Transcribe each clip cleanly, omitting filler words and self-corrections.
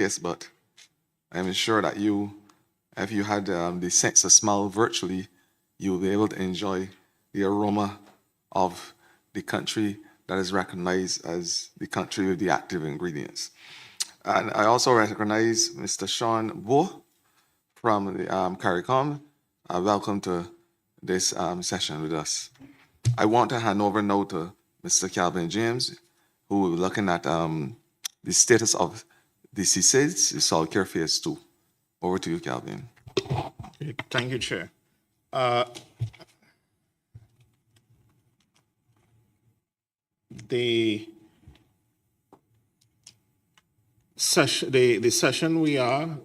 Yes, but I'm sure that you, if you had the sense of smell virtually, you will be able to enjoy the aroma of the country that is recognized as the country with the active ingredients. And I also recognize Mr. Sean Bo from the CARICOM. Welcome to this session with us. I want to hand over now to Mr. Calvin James, who will be looking at the status of the CSIDS, the Soil Care Phase 2. Over to you, Calvin. Okay, thank you, Chair. The session we are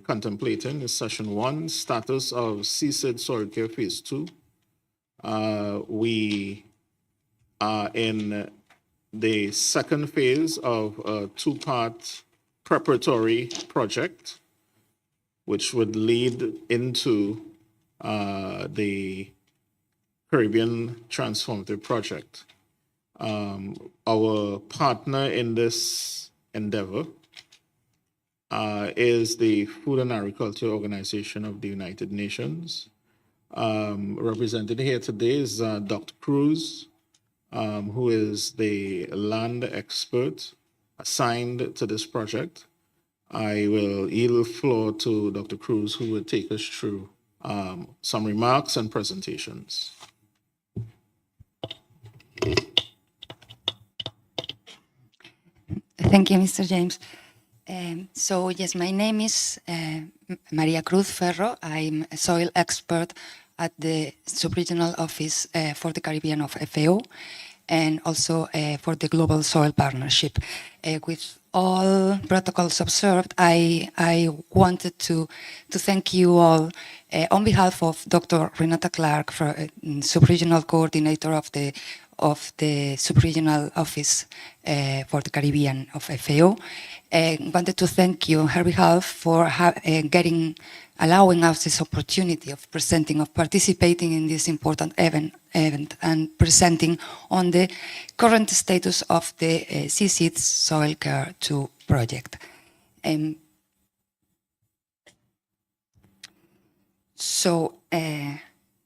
contemplating is session 1, status of CSID Soil Care Phase 2. We are in the second phase of a 2-part preparatory project, which would lead into the Caribbean Transformative Project. Our partner in this endeavor is the Food and Agriculture Organization of the United Nations. Represented here today is Dr. Cruz, who is the land expert assigned to this project. I will yield the floor to Dr. Cruz, who will take us through some remarks and presentations. Thank you, Mr. James. So yes, my name is Maria Cruz Ferro. I'm a soil expert at the Subregional Office for the Caribbean of FAO and also for the Global Soil Partnership. With all protocols observed, I wanted to thank you all on behalf of Dr. Renata Clark, Subregional Coordinator of the Subregional Office for the Caribbean of FAO. Wanted to thank you on her behalf for allowing us this opportunity of participating in this important event and presenting on the current status of the CSID Soil Care 2 project.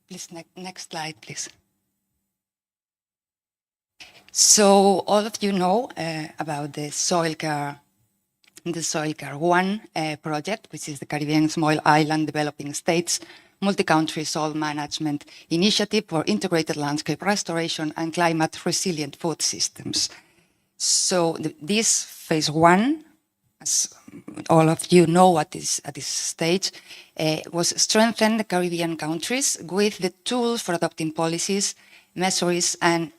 Please, next slide, please. So all of you know about the Soil Care 1 project, which is the Caribbean Small Island Developing States Multi-Country Soil Management Initiative for Integrated Landscape Restoration and Climate Resilient Food Systems. So this phase 1, as all of you know at this stage, was strengthen the Caribbean countries with the tools for adopting policies, measures and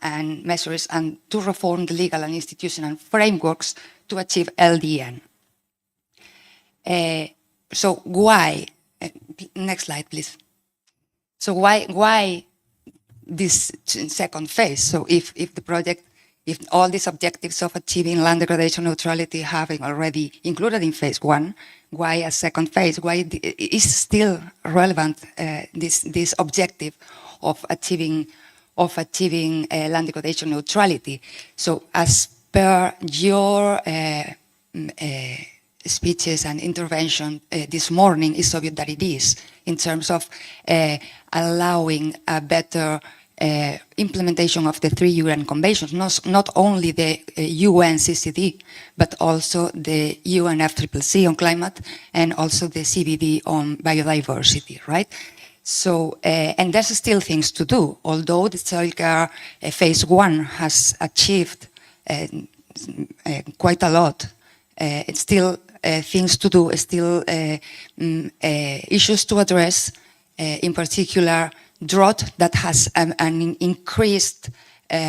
to reform the legal and institutional frameworks to achieve LDN. So why? Next slide, please. So why this second phase? So if all these objectives of achieving land degradation neutrality have been already included in phase 1, why a second phase? Why is still relevant this objective of achieving land degradation neutrality? So as per your speeches and intervention this morning, it's obvious that it is, in terms of allowing a better implementation of the 3 UN conventions, not only the UN CCD, but also the UNFCCC on climate and also the CBD on biodiversity, right? So, and there's still things to do. Although the soil care phase 1 has achieved quite a lot, it's still things to do, still issues to address, in particular drought that has an increased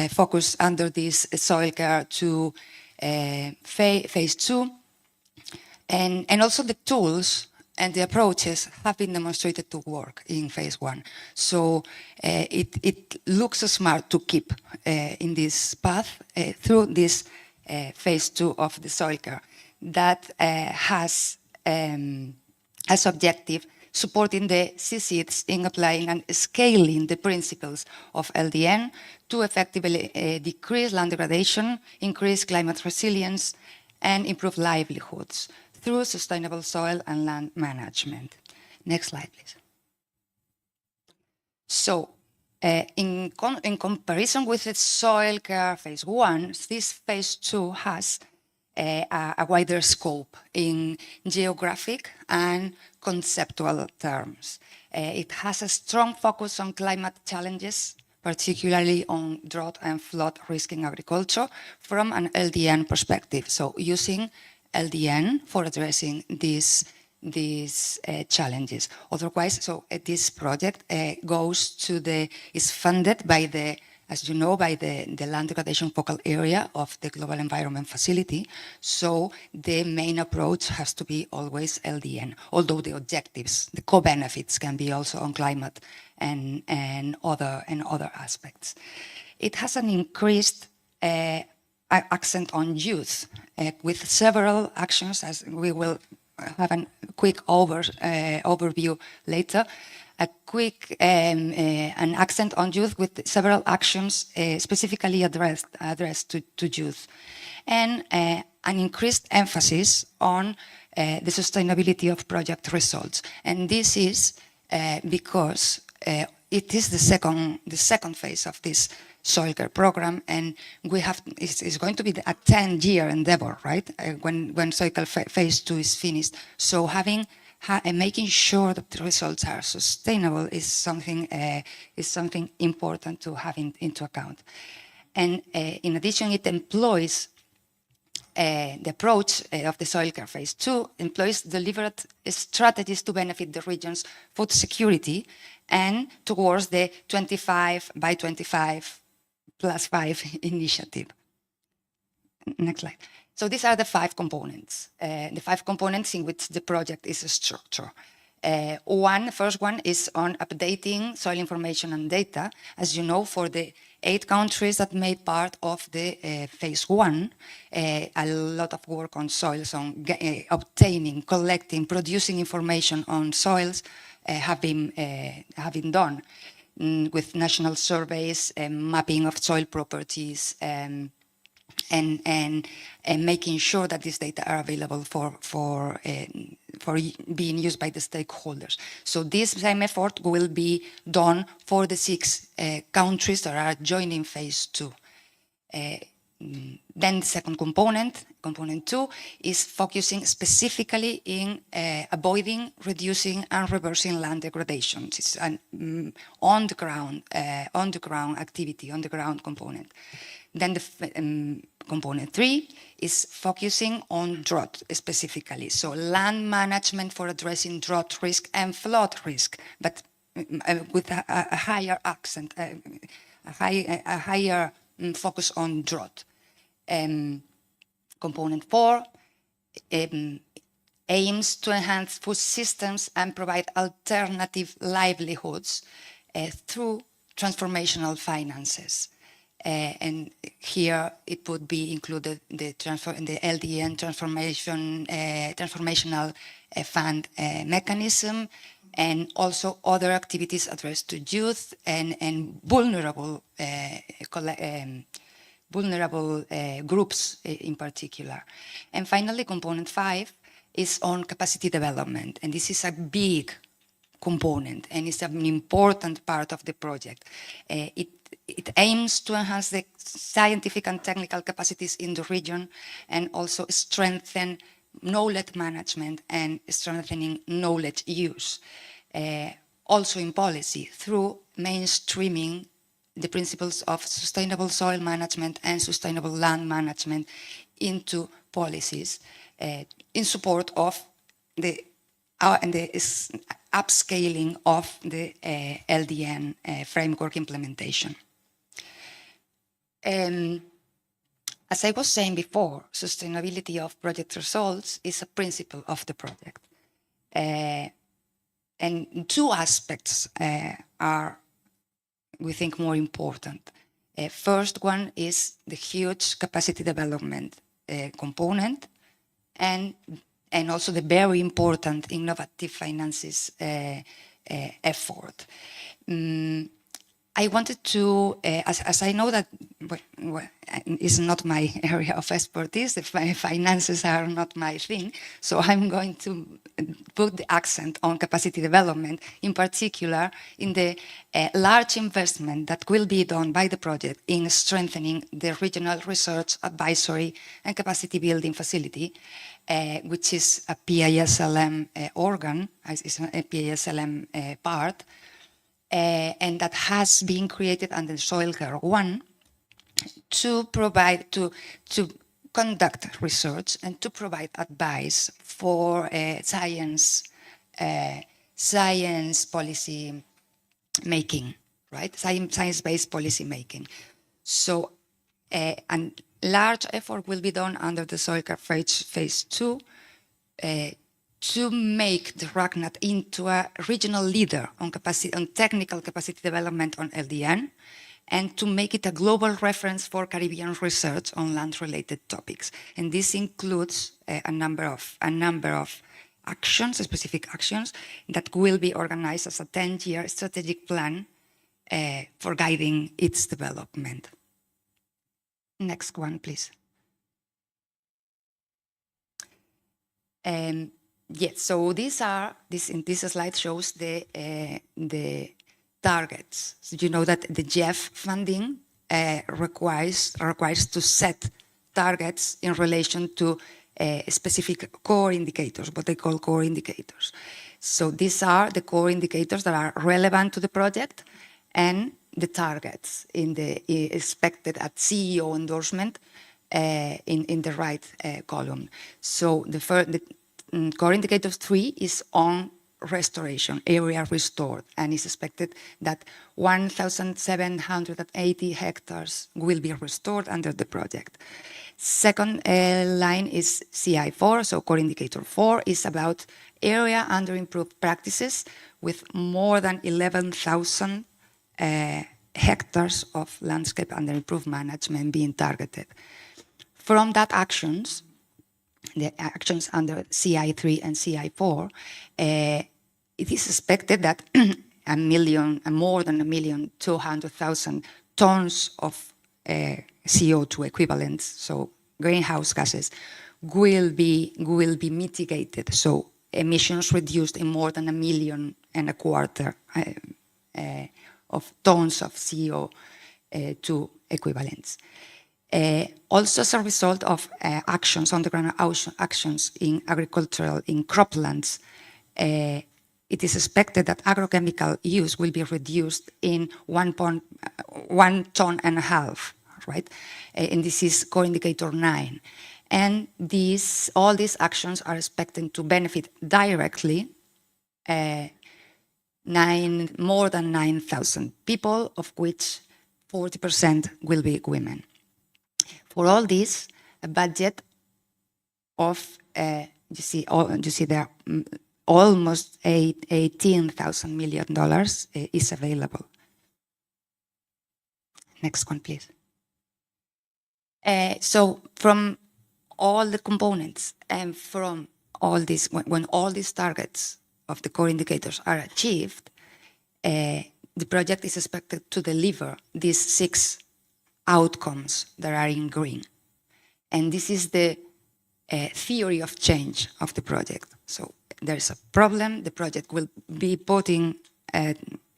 focus under this soil care to phase 2, and also the tools and the approaches have been demonstrated to work in phase 1. So it looks smart to keep in this path through this phase 2 of the soil care that has as objective supporting the CSIDs in applying and scaling the principles of LDN to effectively decrease land degradation, increase climate resilience, and improve livelihoods through sustainable soil and land management. Next slide, please. So, in comparison with the soil care phase 1, this phase 2 has a wider scope in geographic and conceptual terms. It has a strong focus on climate challenges, particularly on drought and flood risk in agriculture from an LDN perspective. So using LDN for addressing these challenges. Otherwise, this project is funded by the, as you know, by the land degradation focal area of the Global Environment Facility. So the main approach has to be always LDN, although the objectives, the co-benefits can be also on climate and other aspects. It has an increased accent on youth with several actions, as we will have a quick overview later. An accent on youth with several actions specifically addressed to youth, and an increased emphasis on the sustainability of project results. And this is because it is the second phase of this soil care program, and it's going to be a 10-year endeavor, right? When soil care phase 2 is finished. So making sure that the results are sustainable is something important to have into account. And in addition, it employs the approach of the soil care phase 2 employs deliberate strategies to benefit the region's food security and towards the 25 by 25 plus 5 initiative. Next slide. So these are the 5 components, the 5 components in which the project is structured. First one is on updating soil information and data. As you know, for the 8 countries that made part of the phase 1, a lot of work on soils, on obtaining, collecting, producing information on soils have been done with national surveys, mapping of soil properties, and making sure that these data are available for being used by the stakeholders. So this same effort will be done for the 6 countries that are joining phase 2. Then the second component 2, is focusing specifically in avoiding, reducing, and reversing land degradation. It's an on-the-ground activity, on-the-ground component. Then the component 3 is focusing on drought specifically. So land management for addressing drought risk and flood risk, but with a higher accent, a higher focus on drought. Component 4 aims to enhance food systems and provide alternative livelihoods through transformational finances. And here it would be included the LDN transformational fund mechanism, and also other activities addressed to youth and vulnerable groups in particular. And finally, component 5 is on capacity development, and this is a big component and it's an important part of the project. It aims to enhance the scientific and technical capacities in the region and also strengthen knowledge management and strengthening knowledge use. Also in policy, through mainstreaming the principles of sustainable soil management and sustainable land management into policies in support of the upscaling of the LDN framework implementation. As I was saying before, sustainability of project results is a principle of the project. And 2 aspects are, we think, more important. First one is the huge capacity development component, and also the very important innovative finances effort. I wanted to, as I know that it's not my area of expertise, the finances are not my thing, so I'm going to put the accent on capacity development, in particular in the large investment that will be done by the project in strengthening the regional research, advisory, and capacity building facility, which is a PISLM organ, is a PISLM part, and that has been created under Soil Care 1 to provide, to conduct research and to provide advice for science policy making, right? Science-based policy making. So, a large effort will be done under the Soil Care phase 2 to make the RACNAT into a regional leader on technical capacity development on LDN, and to make it a global reference for Caribbean research on land-related topics. And this includes a number of actions, specific actions, that will be organized as a 10-year strategic plan for guiding its development. Next one, please. Yes, so this slide shows the targets. So you know that the GEF funding requires to set targets in relation to specific core indicators, what they call core indicators. So these are the core indicators that are relevant to the project, and the targets expected at CEO endorsement in the right column. So the core indicator 3 is on restoration, area restored, and it's expected that 1,780 hectares will be restored under the project. Second line is CI4, so core indicator 4 is about area under improved practices with more than 11,000 hectares of landscape under improved management being targeted. From that actions, the actions under CI3 and CI4, it is expected that more than 1,200,000 tons of CO2 equivalents, so greenhouse gases, will be mitigated. So emissions reduced in more than 1.25 million of tons of CO2 equivalents. Also as a result of actions, underground actions in agricultural, in croplands, it is expected that agrochemical use will be reduced in 1.5 tons, right? And this is core indicator 9. And all these actions are expected to benefit directly more than 9,000 people, of which 40% will be women. For all this, a budget of, you see there, almost $18,000 million is available. Next one, please. So from all the components and from all this, when all these targets of the core indicators are achieved, the project is expected to deliver these 6 outcomes that are in green. And this is the theory of change of the project. So there's a problem, the project will be putting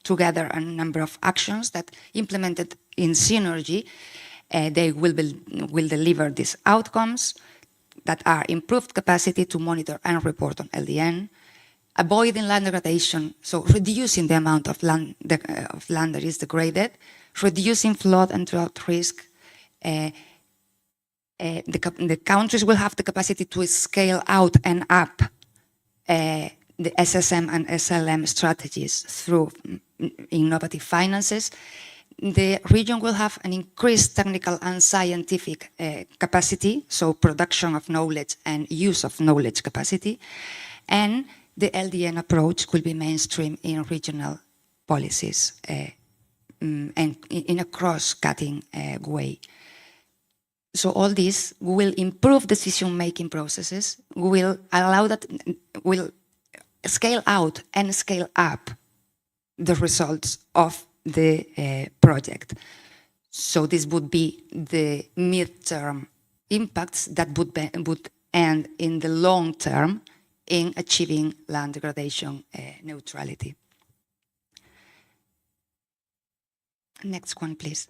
together a number of actions that implemented in synergy, they will deliver these outcomes that are improved capacity to monitor and report on LDN, avoiding land degradation, so reducing the amount of land that is degraded, reducing flood and drought risk. The countries will have the capacity to scale out and up the SSM and SLM strategies through innovative finances. The region will have an increased technical and scientific capacity, so production of knowledge and use of knowledge capacity, and the LDN approach will be mainstream in regional policies and in a cross-cutting way. So all this will improve decision-making processes, will scale out and scale up the results of the project. So this would be the midterm impacts that would end in the long term in achieving land degradation neutrality. Next one, please.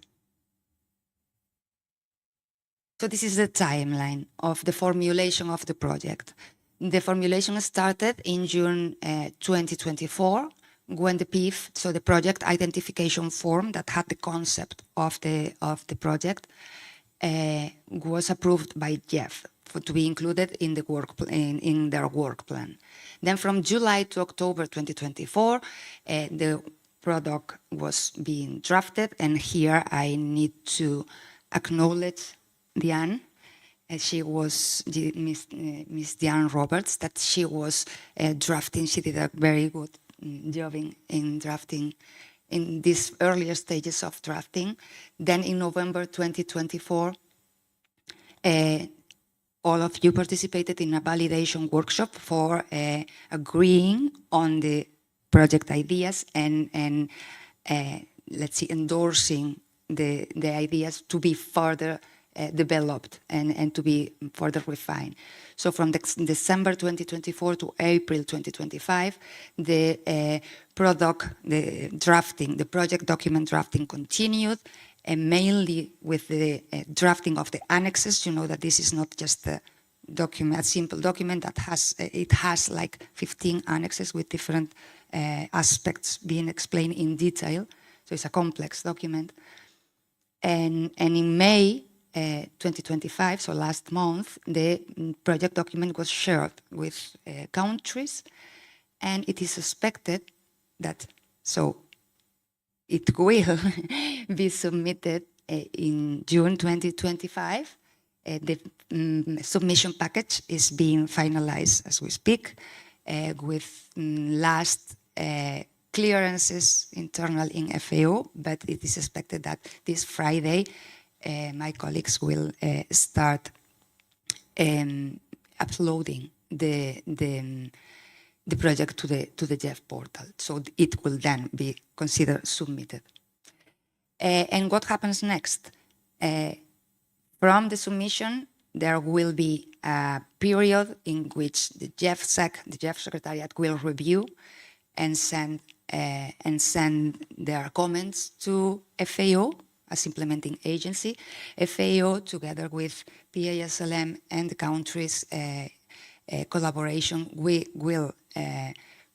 So this is the timeline of the formulation of the project. The formulation started in June 2024 when the PIF, so the project identification form that had the concept of the project, was approved by Jeff to be included in the in their work plan. Then from July to October 2024, the product was being drafted, and here I need to acknowledge Diane. She was Miss Diane Roberts, that she was drafting. She did a very good job in drafting in these earlier stages of drafting. Then in November 2024, all of you participated in a validation workshop for agreeing on the project ideas and let's see, endorsing the ideas to be further developed and to be further refined. So from December 2024 to April 2025, the project document drafting continued, and mainly with the drafting of the annexes. You know that this is not just a document, a simple document that has like 15 annexes with different aspects being explained in detail. So it's a complex document. And in May 2025, so last month, the project document was shared with countries, and it is expected that, so it will be submitted in June 2025. The submission package is being finalized as we speak, with last clearances internal in FAO, but it is expected that this Friday my colleagues will start uploading the project to the JEF portal. So it will then be considered submitted. And what happens next? From the submission, there will be a period in which the JEF the JEF Secretariat will review and send their comments to FAO as implementing agency. FAO, together with PISLM and the countries' collaboration, we will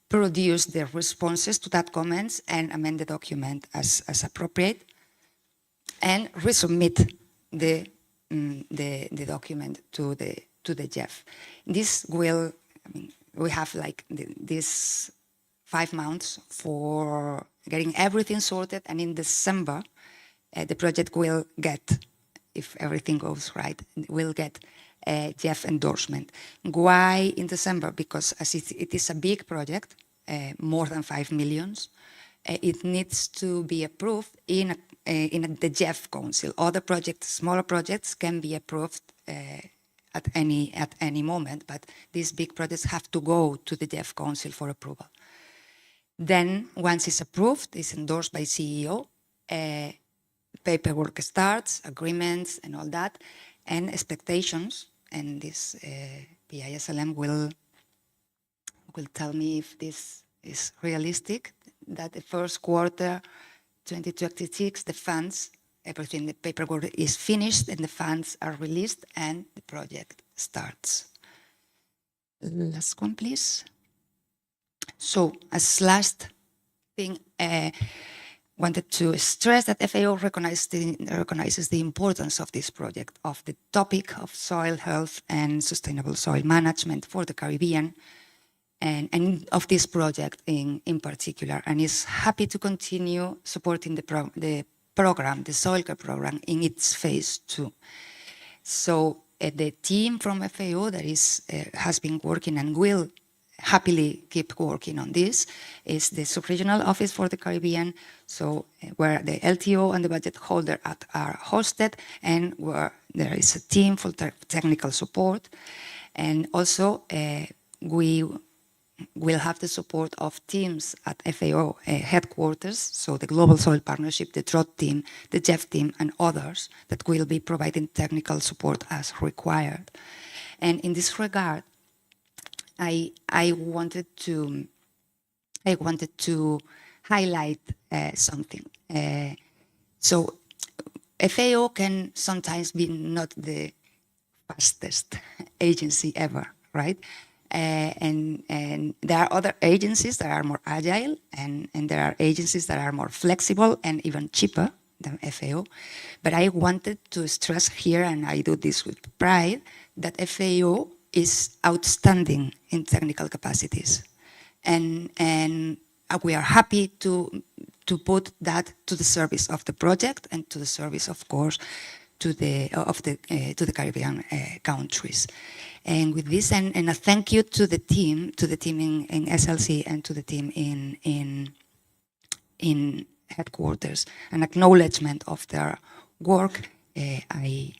produce the responses to that comments and amend the document as appropriate, and resubmit the document to the JEF. This will, we have like this 5 months for getting everything sorted, and in December, the project will get, if everything goes right, will get JEF endorsement. Why in December? Because as it is a big project, more than 5 million, it needs to be approved in the JEF Council. Other projects, smaller projects, can be approved at any moment, but these big projects have to go to the JEF Council for approval. Then, once it's approved, it's endorsed by CEO, paperwork starts, agreements, and all that, and expectations. And this PISLM will tell me if this is realistic, that the first quarter 2026, the funds, everything, the paperwork is finished, and the funds are released, and the project starts. Last one, please. So, as last thing, wanted to stress that FAO recognizes the importance of this project, of the topic of soil health and sustainable soil management for the Caribbean, and of this project in particular, and is happy to continue supporting the program, the soil care program, in its phase 2. So the team from FAO that has been working and will happily keep working on this is the Sub-Regional Office for the Caribbean, so where the LTO and the budget holder are hosted, and where there is a team for technical support. And also we will have the support of teams at FAO headquarters, so the Global Soil Partnership, the DROT team, the JEF team, and others that will be providing technical support as required. And in this regard, I wanted to highlight something. So FAO can sometimes be not the fastest agency ever, right? And there are other agencies that are more agile, and there are agencies that are more flexible and even cheaper than FAO. But I wanted to stress here, and I do this with pride, that FAO is outstanding in technical capacities. And we are happy to put that to the service of the project and to the service, of course, to the Caribbean countries. And with this, and a thank you to the team in SLC and to the team in headquarters, an acknowledgement of their work. I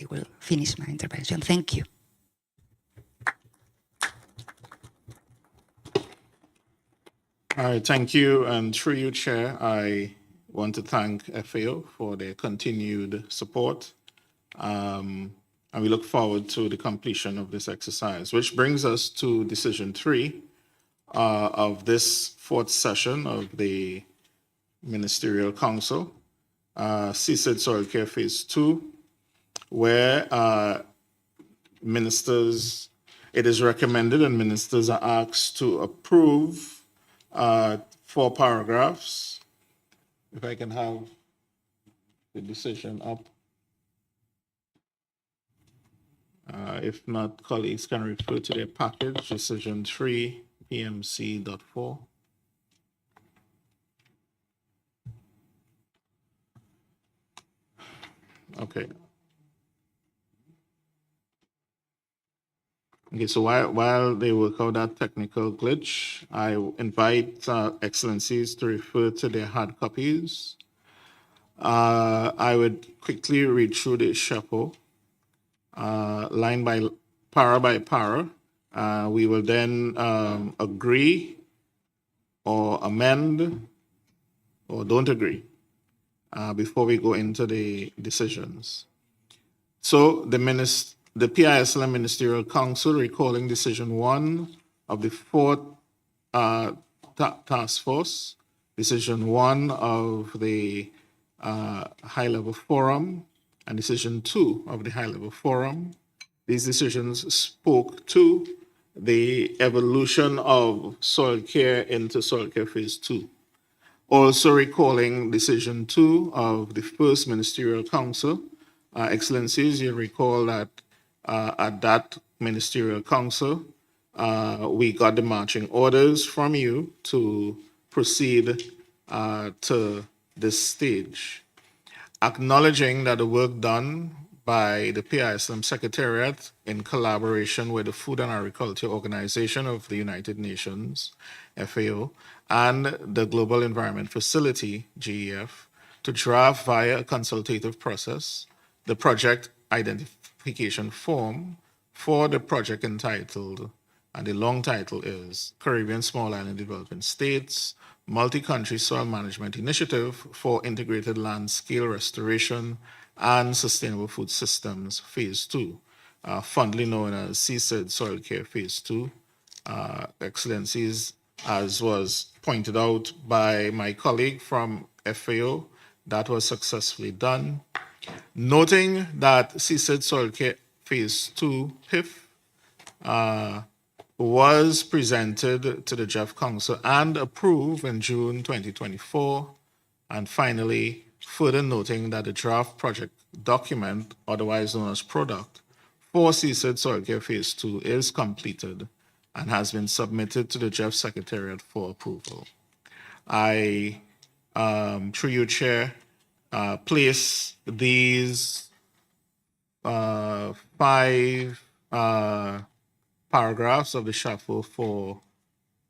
will finish my intervention. Thank you. All right, thank you. And through you, Chair, I want to thank FAO for their continued support. And we look forward to the completion of this exercise, which brings us to decision 3 of this 4th session of the Ministerial Council, CSID Soil Care Phase 2, where it is recommended and ministers are asked to approve 4 paragraphs. If I can have the decision up. If not, colleagues can refer to their package, decision 3, PMC.4. Okay. Okay, so while they work out that technical glitch, I invite excellencies to refer to their hard copies. I would quickly read through the shuffle, line by para. We will then agree or amend or don't agree before we go into the decisions. So the PISLM Ministerial Council, recalling decision 1 of the 4th task force, decision 1 of the high-level forum, and decision 2 of the high-level forum. These decisions spoke to the evolution of soil care into soil care phase 2. Also recalling decision 2 of the first Ministerial Council, Excellencies, you recall that at that Ministerial Council, we got the marching orders from you to proceed to this stage. Acknowledging that the work done by the PISLM Secretariat in collaboration with the Food and Agriculture Organization of the United Nations, FAO, and the Global Environment Facility, GEF, to draft via a consultative process the project identification form for the project entitled, and the long title is Caribbean Small Island Developing States Multi-Country Soil Management Initiative for Integrated Land Scale Restoration and Sustainable Food Systems Phase 2, fondly known as CSID Soil Care Phase 2. Excellencies, as was pointed out by my colleague from FAO, that was successfully done. Noting that CSID Soil Care Phase 2 PIF was presented to the JEF Council and approved in June 2024. And finally, further noting that the draft project document, otherwise known as product, for CSID Soil Care Phase 2 is completed and has been submitted to the JEF Secretariat for approval. I, through you, Chair, place these 5 paragraphs of the shuffle for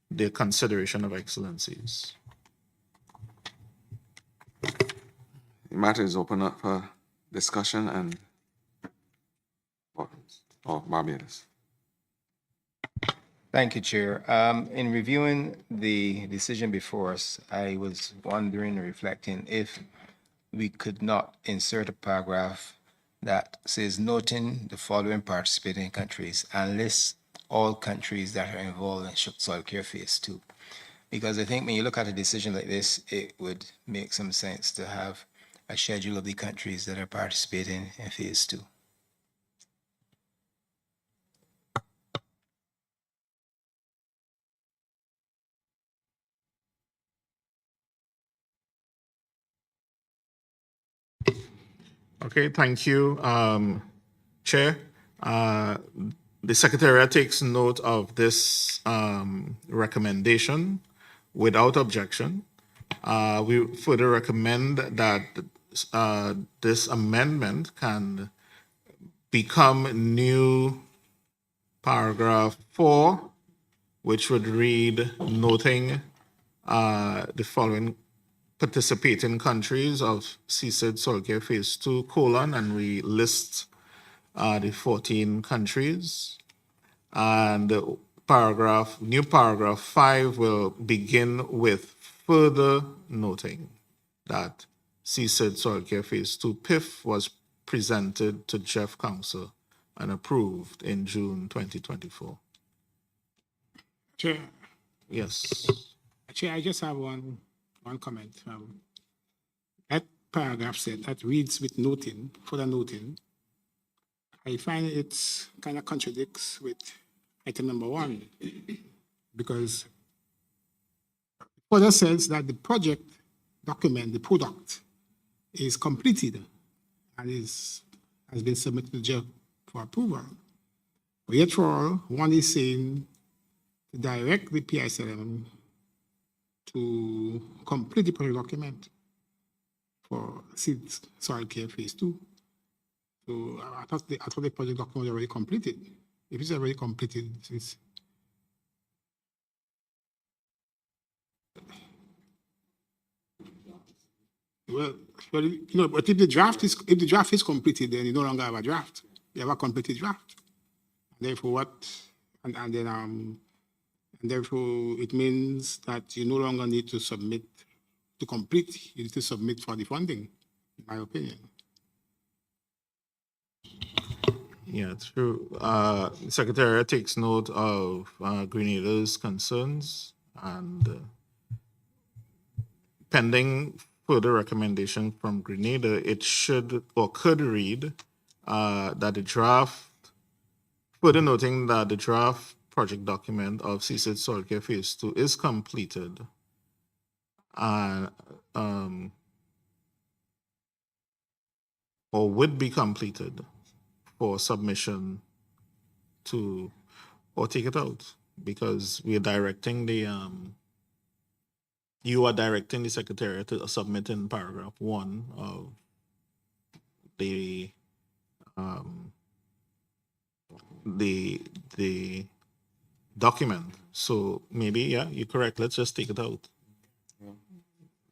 the consideration of excellencies. The matter is open up for discussion and Barbados. Thank you, Chair. In reviewing the decision before us, I was wondering, reflecting if we could not insert a paragraph that says noting the following participating countries and lists all countries that are involved in soil care phase 2. Because I think when you look at a decision like this, it would make some sense to have a schedule of the countries that are participating in phase 2. Okay, thank you, Chair. The Secretariat takes note of this recommendation without objection. We further recommend that this amendment can become new paragraph 4, which would read, noting the following participating countries of CSID Soil Care Phase 2, and we list the 14 countries. And new paragraph 5 will begin with further noting that CSID Soil Care Phase 2 PIF was presented to Jeff Council and approved in June 2024. Chair, Yes. Chair, I just have one comment. That paragraph said that reads with noting, further noting. I find it kind of contradicts with item number 1, because it further says that the project document, the product, is completed and has been submitted to JEF for approval. But yet for all, one is saying to direct the PISLM to complete the project document for seed soil care phase 2. So I thought the project document was already completed. If it's already completed, it's well, you know, but if the draft is completed, then you no longer have a draft. You have a completed draft. And therefore, therefore, it means that you no longer need to submit to complete. You need to submit for the funding, in my opinion. Yeah, true. Secretariat takes note of Grenada's concerns, and pending further recommendation from Grenada, it should or could read that the draft, further noting that the draft project document of CSID Soil Care Phase 2 is completed and or would be completed for submission to, or take it out, because we are directing the you are directing the Secretariat to submit in paragraph 1 of the document. So maybe, yeah, you're correct. Let's just take it out.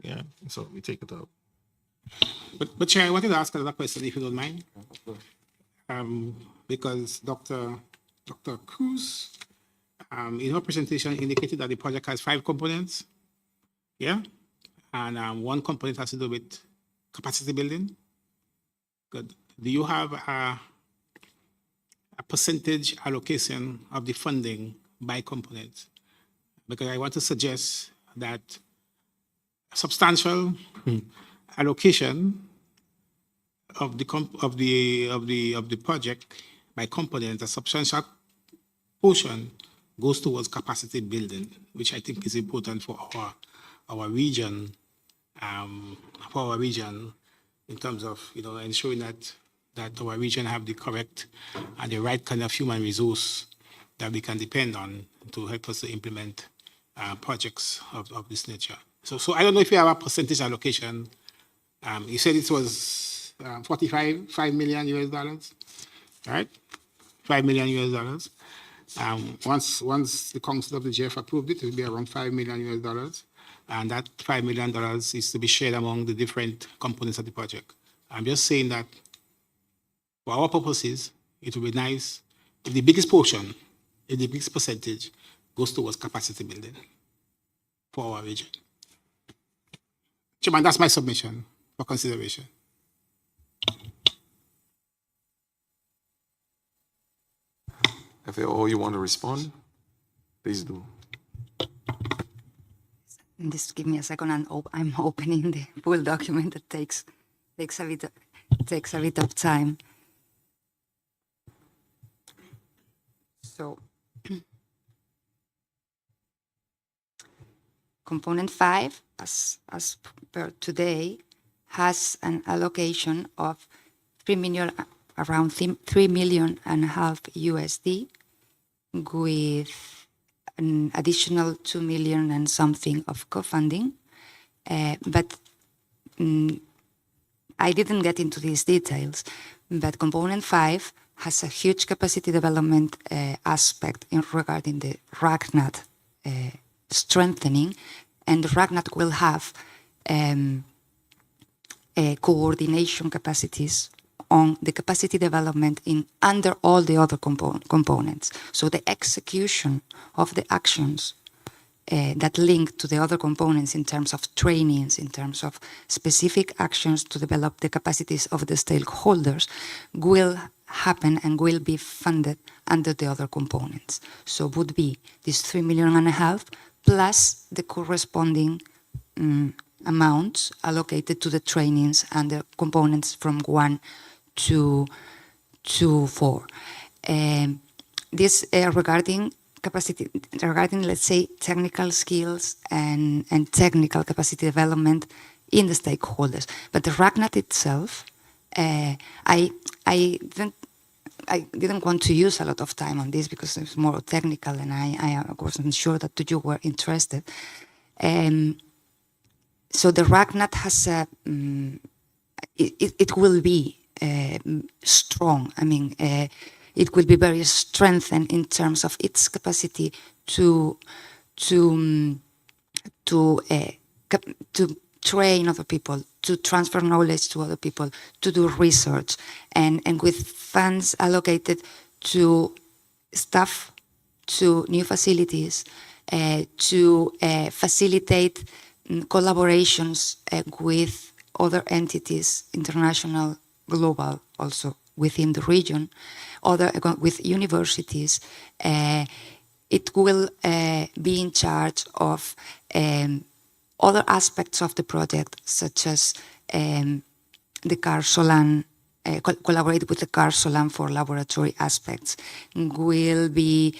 Yeah, so we take it out. But Chair, I wanted to ask another question, if you don't mind. Because Dr. Cruz, in her presentation, indicated that the project has 5 components. Yeah, and one component has to do with capacity building. Good. Do you have a percentage allocation of the funding by component? Because I want to suggest that substantial allocation of the project by component, a substantial portion goes towards capacity building, which I think is important for our region, in terms of ensuring that our region have the correct and the right kind of human resource that we can depend on to help us to implement projects of this nature. So I don't know if you have a percentage allocation. You said it was $5 million US, right? $5 million US. Once the Council of the GF approved it, it will be around $5 million US. And that $5 million is to be shared among the different components of the project. I'm just saying that for our purposes, it would be nice if the biggest portion a decreased percentage goes towards capacity building for our region. Chairman, that's my submission for consideration. FAO, you want to respond? Please do. Just give me a second, and I'm opening the full document. That takes a bit of time. So, component 5, as per today, has an allocation of 3 million, around 3 million and a half USD, with an additional 2 million and something of co-funding. But I didn't get into these details, but component 5 has a huge capacity development aspect regarding the RAGNAT strengthening, and the RAGNAT will have coordination capacities on the capacity development under all the other components. So the execution of the actions that link to the other components in terms of trainings, in terms of specific actions to develop the capacities of the stakeholders, will happen and will be funded under the other components. So would be this 3 million and a half plus the corresponding amounts allocated to the trainings and the components from 1 to 4. This regarding capacity, regarding, let's say, technical skills and technical capacity development in the stakeholders. But the RAGNAT itself, I didn't want to use a lot of time on this because it's more technical, and I wasn't sure that you were interested. So the RAGNAT has a, it will be strong. I mean, it will be very strengthened in terms of its capacity to train other people, to transfer knowledge to other people, to do research, and with funds allocated to staff, to new facilities, to facilitate collaborations with other entities, international, global, also within the region, with universities. It will be in charge of other aspects of the project, such as the CAR-SOLAN, collaborate with the CAR-SOLAN for laboratory aspects, will be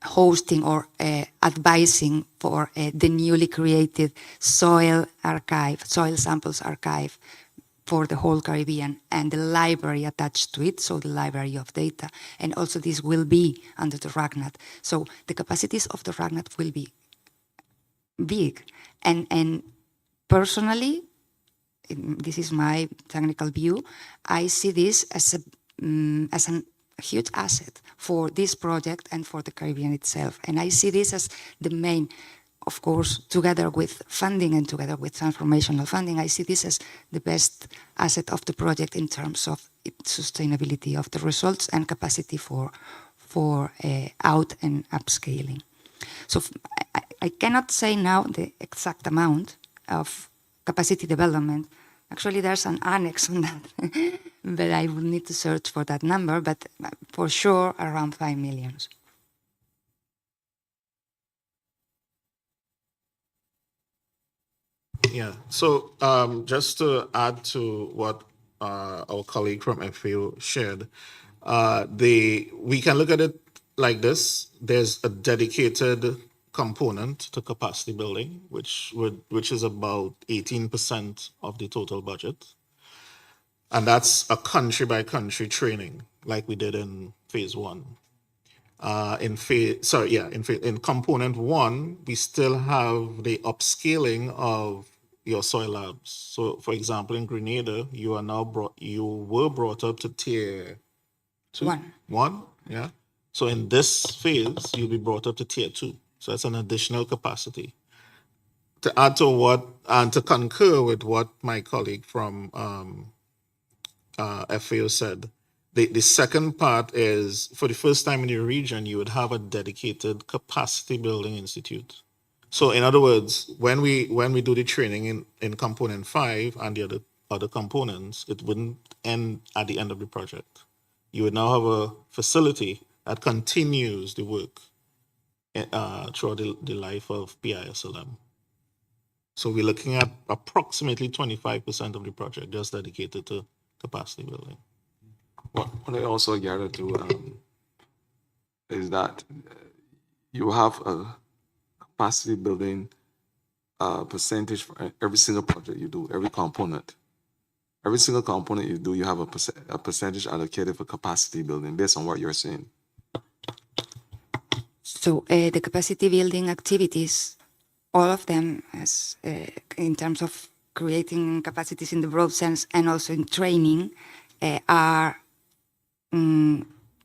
hosting or advising for the newly created soil samples archive for the whole Caribbean, and the library attached to it, so the library of data. And also this will be under the RAGNAT. So the capacities of the RAGNAT will be big. And personally, this is my technical view, I see this as a huge asset for this project and for the Caribbean itself. And I see this as the main, of course, together with funding and together with transformational funding, I see this as the best asset of the project in terms of its sustainability of the results and capacity for out and upscaling. So I cannot say now the exact amount of capacity development. Actually, there's an annex on that, but I will need to search for that number, but for sure around 5 million. Yeah, so just to add to what our colleague from FAO shared, we can look at it like this. There's a dedicated component to capacity building, which is about 18% of the total budget. And that's a country by country training, like we did in phase 1. In component 1, we still have the upscaling of your soil labs. So, for example, in Grenada, you were brought up to tier 2. 1, yeah. So in this phase, you'll be brought up to tier 2. So that's an additional capacity. To add to what, and to concur with what my colleague from FAO said, the second part is, for the first time in the region, you would have a dedicated capacity building institute. So in other words, when we do the training in component 5 and the other components, it wouldn't end at the end of the project. You would now have a facility that continues the work throughout the life of PISLM. So we're looking at approximately 25% of the project just dedicated to capacity building. What I also gathered too is that you have a capacity building percentage for every single project you do, every component. Every single component you do, you have a percentage allocated for capacity building based on what you're saying. So the capacity building activities, all of them, as in terms of creating capacities in the broad sense and also in training, are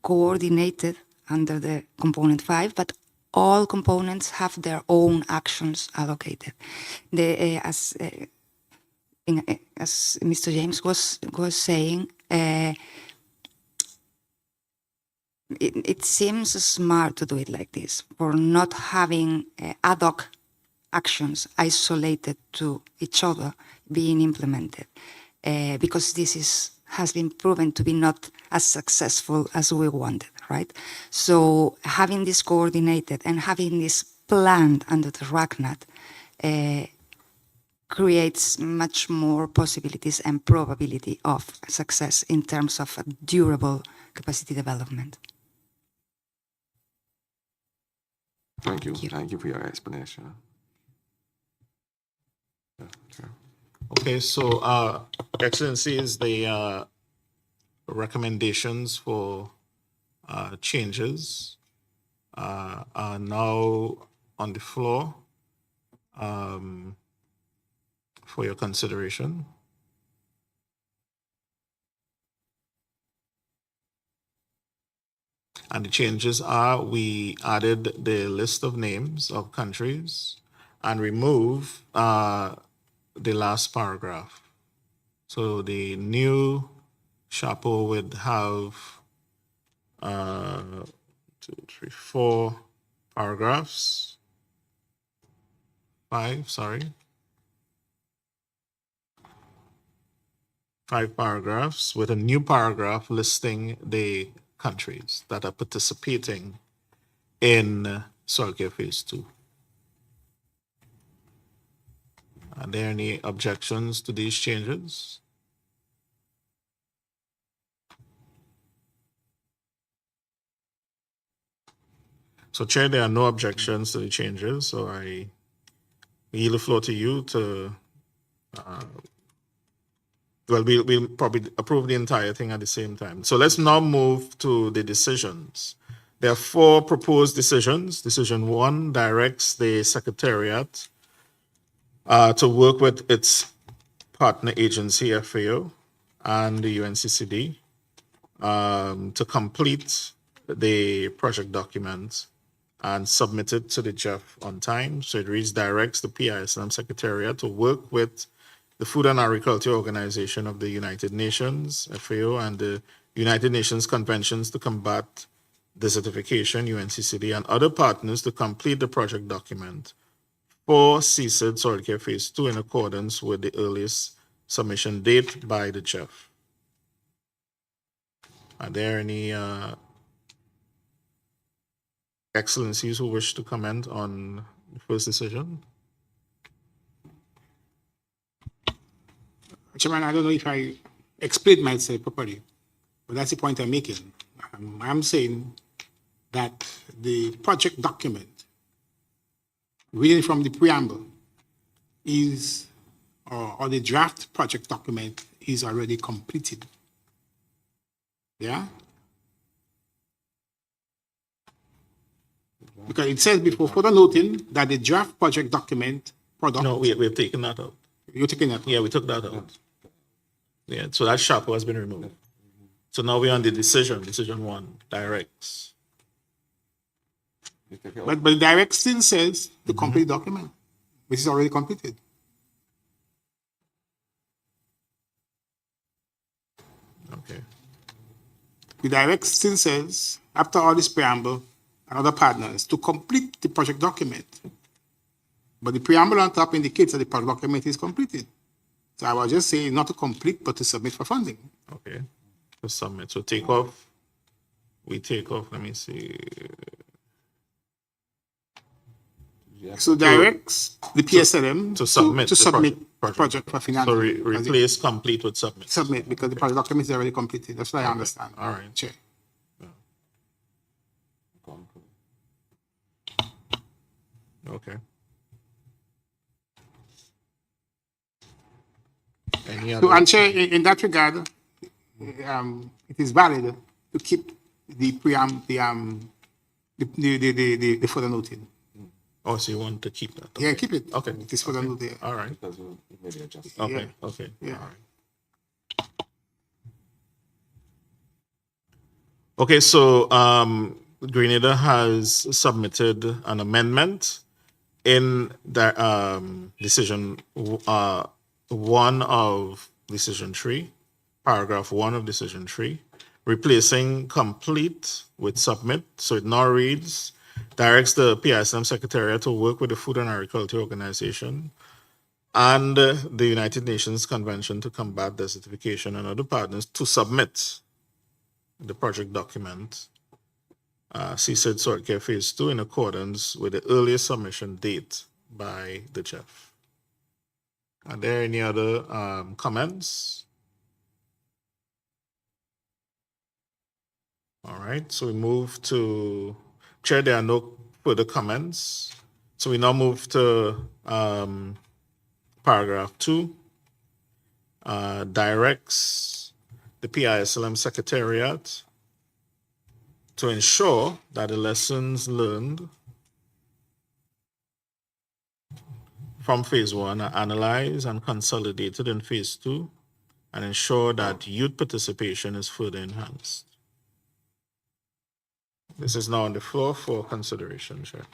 coordinated under the component 5, but all components have their own actions allocated. As Mr. James was saying, it seems smart to do it like this, for not having ad hoc actions isolated to each other being implemented, because this has been proven to be not as successful as we wanted, right? So having this coordinated and having this planned under the RACNAT creates much more possibilities and probability of success in terms of a durable capacity development. Thank you. Thank you for your explanation. Yeah, sure. Okay, so Excellencies, the recommendations for changes are now on the floor for your consideration. And the changes are, we added the list of names of countries and remove the last paragraph. So the new chapeau would have 4 paragraphs. 5, sorry. 5 paragraphs with a new paragraph listing the countries that are participating in Soil Care Phase 2. Are there any objections to these changes? So, Chair, there are no objections to the changes, so I yield the floor to you to, we'll probably approve the entire thing at the same time. So let's now move to the decisions. There are 4 proposed decisions. Decision 1 directs the Secretariat to work with its partner agency, FAO, and the UNCCD to complete the project document and submit it to the JEF on time. So it reads, directs the PISLM Secretariat to work with the Food and Agriculture Organization of the United Nations, FAO, and the United Nations Conventions to Combat Desertification, UNCCD, and other partners to complete the project document for CSID Soil Care Phase 2 in accordance with the earliest submission date by the JEF. Are there any Excellencies who wish to comment on the first decision? Chairman, I don't know if I explained myself properly, but that's the point I'm making. I'm saying that the project document, reading from the preamble, is, or the draft project document is already completed. Yeah? Because it says before, further noting that the draft project document product. No, we've taken that out. You're taking that out? Yeah, we took that out. Yeah, so that chapeau has been removed. So now we're on the decision 1, directs. But the direct still says the complete document, which is already completed. Okay. The direct still says, after all this preamble and other partners, to complete the project document. But the preamble on top indicates that the project document is completed. So I was just saying not to complete, but to submit for funding. Okay, to submit. So take off. We take off. Let me see. So directs the PSLM to submit to the submit project. project for financing. So replace complete with submit. Submit, because the project document is already completed. That's what I understand. All right. Chair. Okay. Any other? So, and Chair, in that regard, it is valid to keep the the further noting. Oh, so you want to keep that? Yeah, keep it. Okay. It is further noted. All right. Because we made the adjustment. Okay. Yeah. Okay. Yeah. All right. Okay, so Grenada has submitted an amendment in the decision 1 of decision 3, paragraph 1 of decision 3, replacing complete with submit. So it now reads, directs the PISLM Secretariat to work with the Food and Agriculture Organization and the United Nations Convention to Combat Desertification and other partners to submit the project document, CSID Soil Care Phase 2, in accordance with the earliest submission date by the chef. Are there any other comments? All right, so we move to, Chair, there are no further comments. So we now move to paragraph 2, directs the PISLM Secretariat to ensure that the lessons learned from phase 1 are analyzed and consolidated in phase 2 and ensure that youth participation is further enhanced. This is now on the floor for consideration, Chair.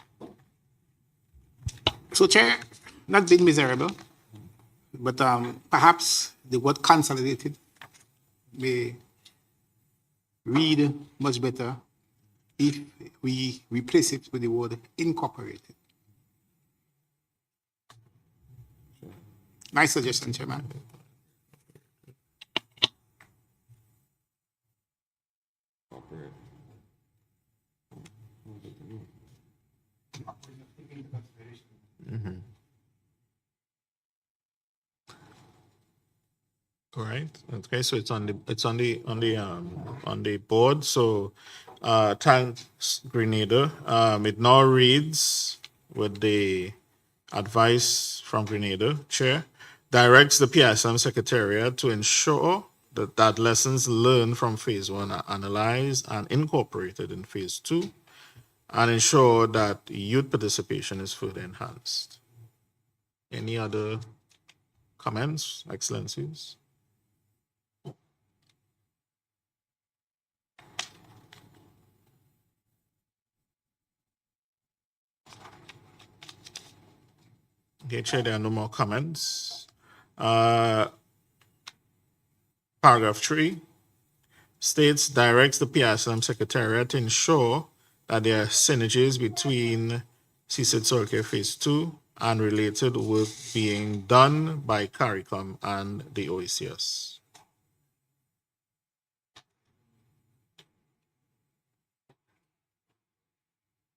So, Chair, not being miserable, but perhaps the word consolidated may read much better if we replace it with the word incorporated. My suggestion, Chairman. Correct. Okay, so it's on the board. So thanks, Grenada. It now reads with the advice from Grenada, Chair, directs the PISLM Secretariat to ensure that lessons learned from phase 1 are analyzed and incorporated in phase 2 and ensure that youth participation is further enhanced. Any other comments, Excellencies? Okay, Chair, there are no more comments. Paragraph 3 states, directs the PISLM Secretariat to ensure that there are synergies between CSID Soil Care Phase 2 and related work being done by CARICOM and the OECS.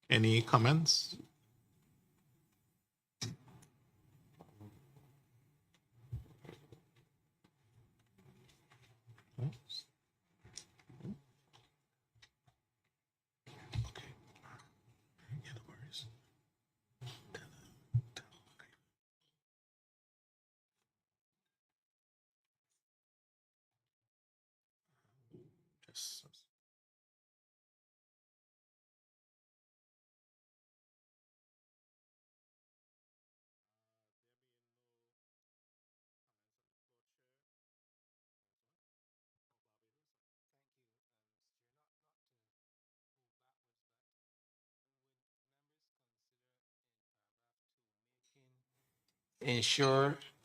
Any comments?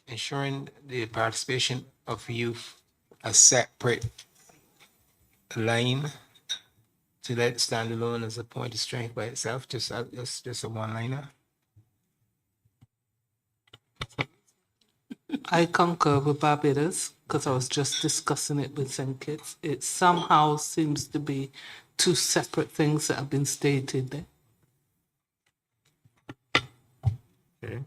Ensuring the participation of youth as separate line to let it stand alone as a point of strength by itself, just a one-liner. I concur with Barbados because I was just discussing it with some kids. It somehow seems to be two separate things that have been stated there. Okay.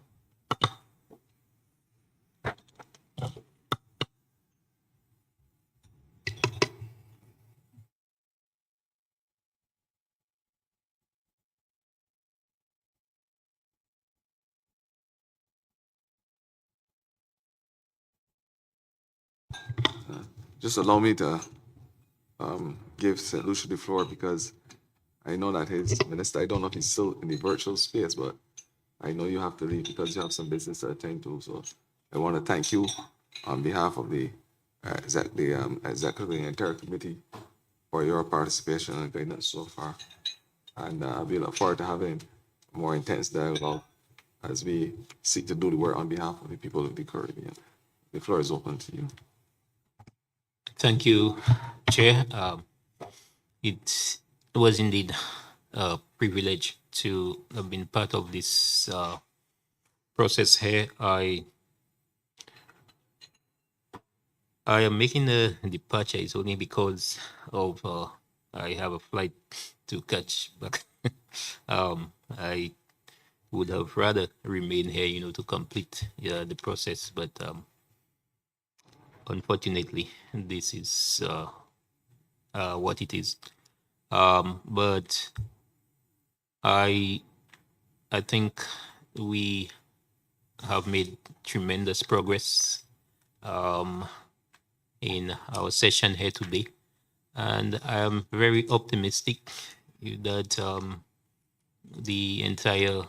Just allow me to give St. Lucia the floor because I know that his minister, I don't know if he's still in the virtual space, but I know you have to leave because you have some business to attend to. So I want to thank you on behalf of the executive and entire committee for your participation and guidance so far. And we look forward to having more intense dialogue as we seek to do the work on behalf of the people of the Caribbean. The floor is open to you. Thank you, Chair. It was indeed a privilege to have been part of this process here. I am making a departure is only because of I have a flight to catch back. I would have rather remained here, to complete the process, but unfortunately, this is what it is. But I think we have made tremendous progress in our session here today, and I am very optimistic that the entire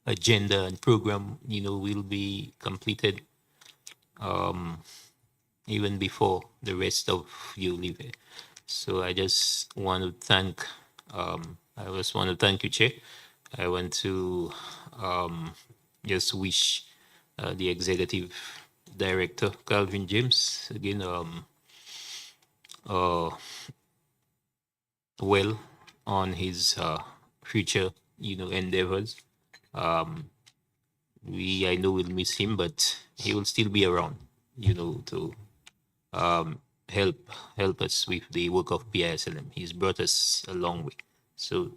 agenda and program, will be completed even before the rest of you leave here. So I just want to thank you, Chair. I want to just wish the executive director, Calvin James, again, well on his future, endeavors. I know we'll miss him, but he will still be around, to help us with the work of PISLM. He's brought us a long way. So,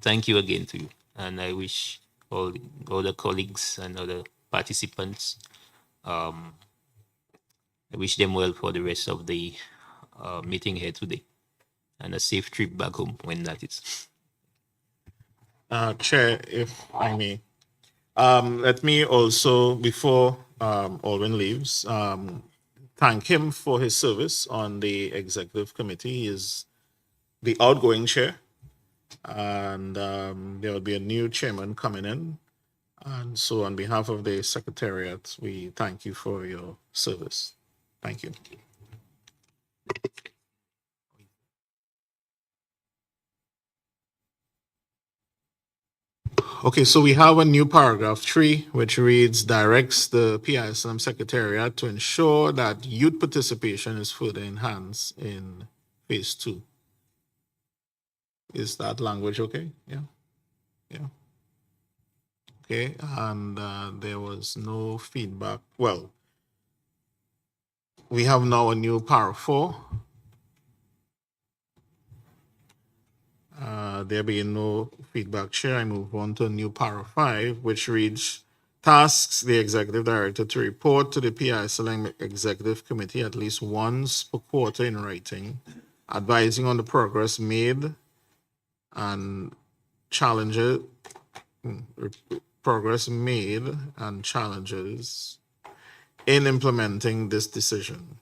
thank you again to you. And I wish all the colleagues and other participants, I wish them well for the rest of the meeting here today, and a safe trip back home when that is. Chair, if I may, let me also, before Alwyn leaves, thank him for his service on the executive committee. He is the outgoing chair, and there will be a new chairman coming in. And so, on behalf of the secretariat, we thank you for your service. Thank you. Okay, so we have a new paragraph 3, which reads, directs the PISLM Secretariat to ensure that youth participation is further enhanced in phase 2. Is that language okay? Yeah. Okay, and there was no feedback. Well, we have now a new paragraph 4. There being no feedback, Chair, I move on to new paragraph 5, which reads, tasks the Executive Director to report to the PISLM Executive Committee at least once per quarter in writing, advising on the progress made and challenges in implementing this decision.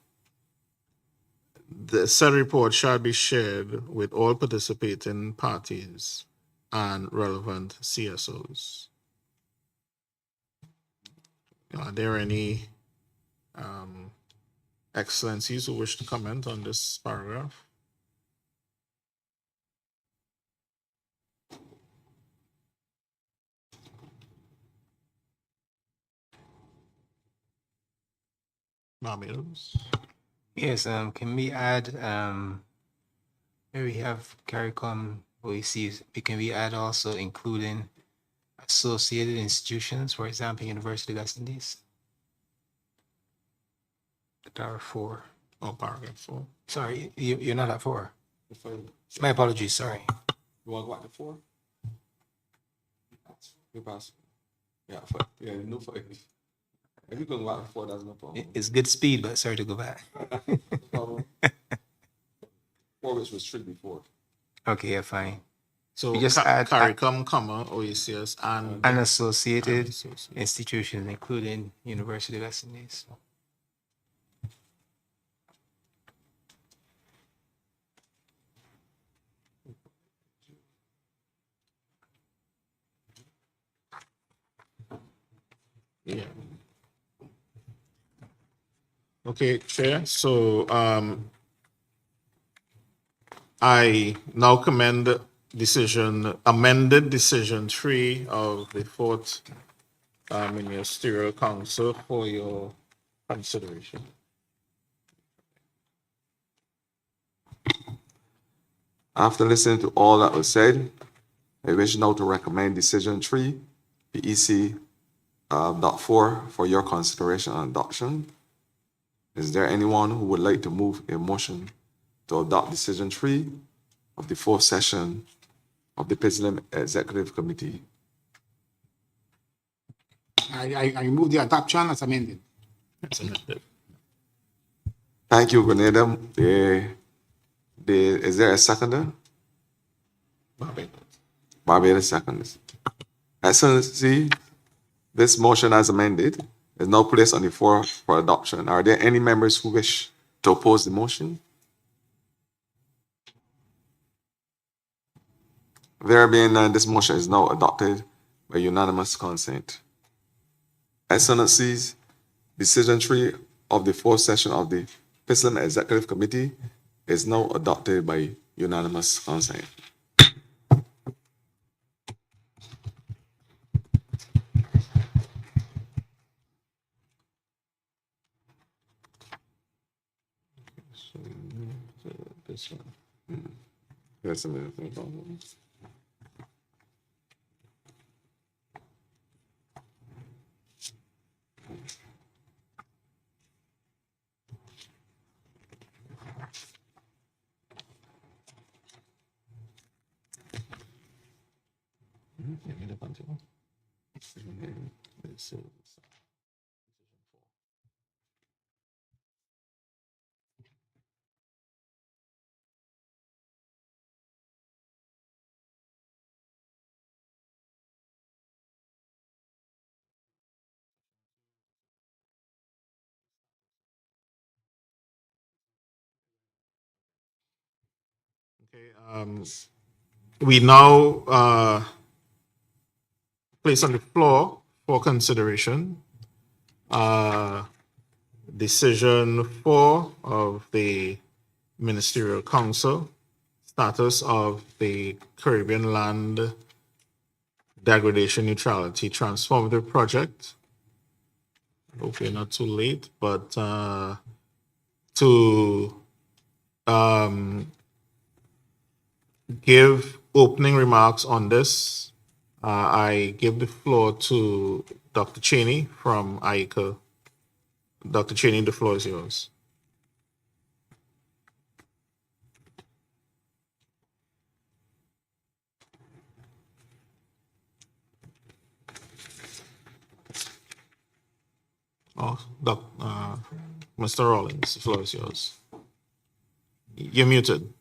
The said report shall be shared with all participating parties and relevant CSOs. Are there any excellencies who wish to comment on this paragraph? Barbados? Yes, can we add Here we have CARICOM OECs. Can we add also including associated institutions, for example, University licensees? Tower 4. Oh, paragraph 4. Sorry, you're not at 4. My apologies, sorry. You want to go back to 4? You pass. Yeah, no 5. If you can go back to 4, that's no problem. It's good speed, but sorry to go back. No problem. 4, which was 3 before. Okay, yeah, fine. So We just add- CARICOM, comma, OECS, and And associated associated. institutions, including university licensees. Yeah. Okay, Chair. So I now commend amended decision 3 of the fourth Ministerial Council for your consideration. After listening to all that was said, I wish now to recommend decision 3, PEC dot 4 for your consideration and adoption. Is there anyone who would like to move a motion to adopt decision 3 of the fourth session of the PISLM Executive Committee? I move the adoption as amended. Thank you, Grenada. Is there a seconder? Barbados seconds. Excellency, this motion as amended is now placed on the floor for adoption. Are there any members who wish to oppose the motion? There being none, this motion is now adopted by unanimous consent. Excellencies, decision 3 of the fourth session of the PISLM Executive Committee is now adopted by unanimous consent. This one. Yes, ma'am. Okay, we now place on the floor for consideration decision 4 of the Ministerial Council, status of the Caribbean Land Degradation Neutrality Transformative Project. Hope we're not too late, but to give opening remarks on this, I give the floor to Dr. Cheney from ICA. Dr. Cheney, the floor is yours. Oh, Mr. Rollins, the floor is yours. You're muted.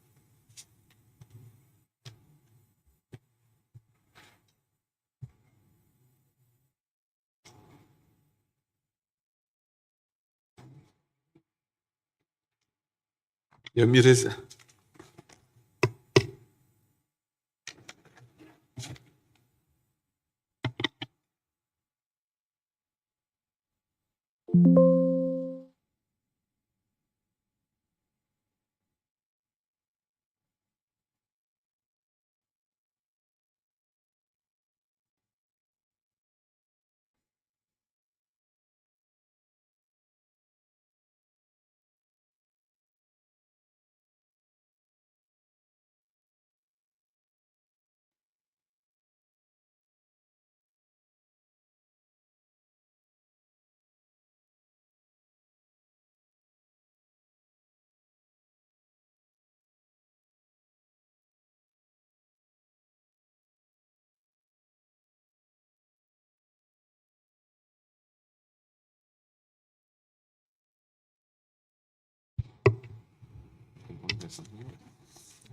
You're muted.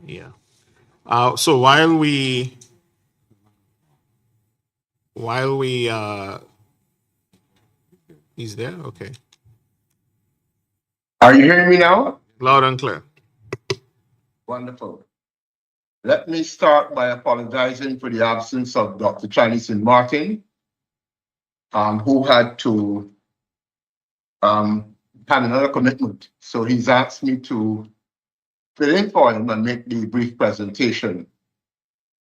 Yeah. So while we he's there? Okay. Are you hearing me now? Loud and clear. Wonderful. Let me start by apologizing for the absence of Dr. Chinese Martin, who had to had another commitment. So he's asked me to fill in for him and make the brief presentation.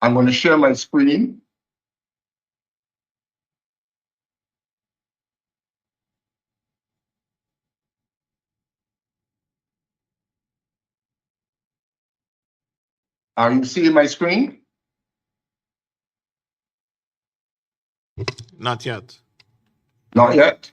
I'm going to share my screen. Are you seeing my screen? Not yet. Not yet.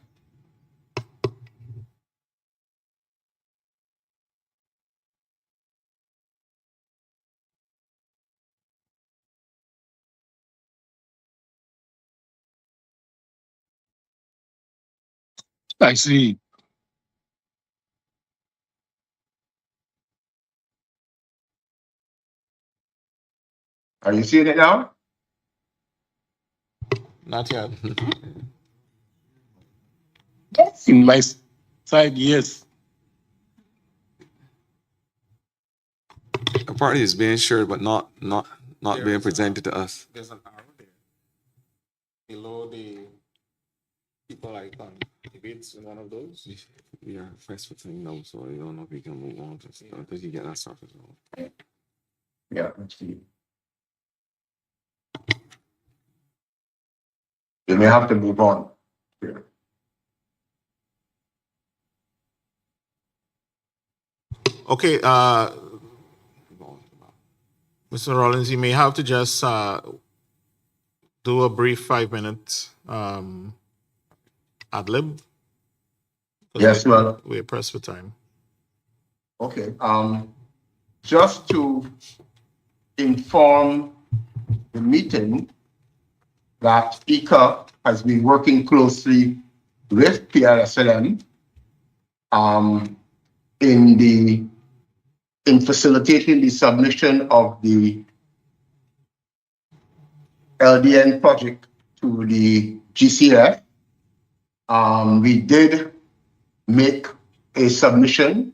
I see. Are you seeing it now? Not yet. In my side, yes. A party is being shared, but not being presented to us. There's an arrow there below the people icon. If it's one of those. We are pressed for time now, so I don't know if we can move on until you get that started. Yeah, let's see. You may have to move on. Here. Okay, Mr. Rollins, you may have to just do a brief 5-minute ad lib. Yes, well. We're pressed for time. Okay. Just to inform the meeting that ICA has been working closely with PISLM in facilitating the submission of the LDN project to the GCF. We did make a submission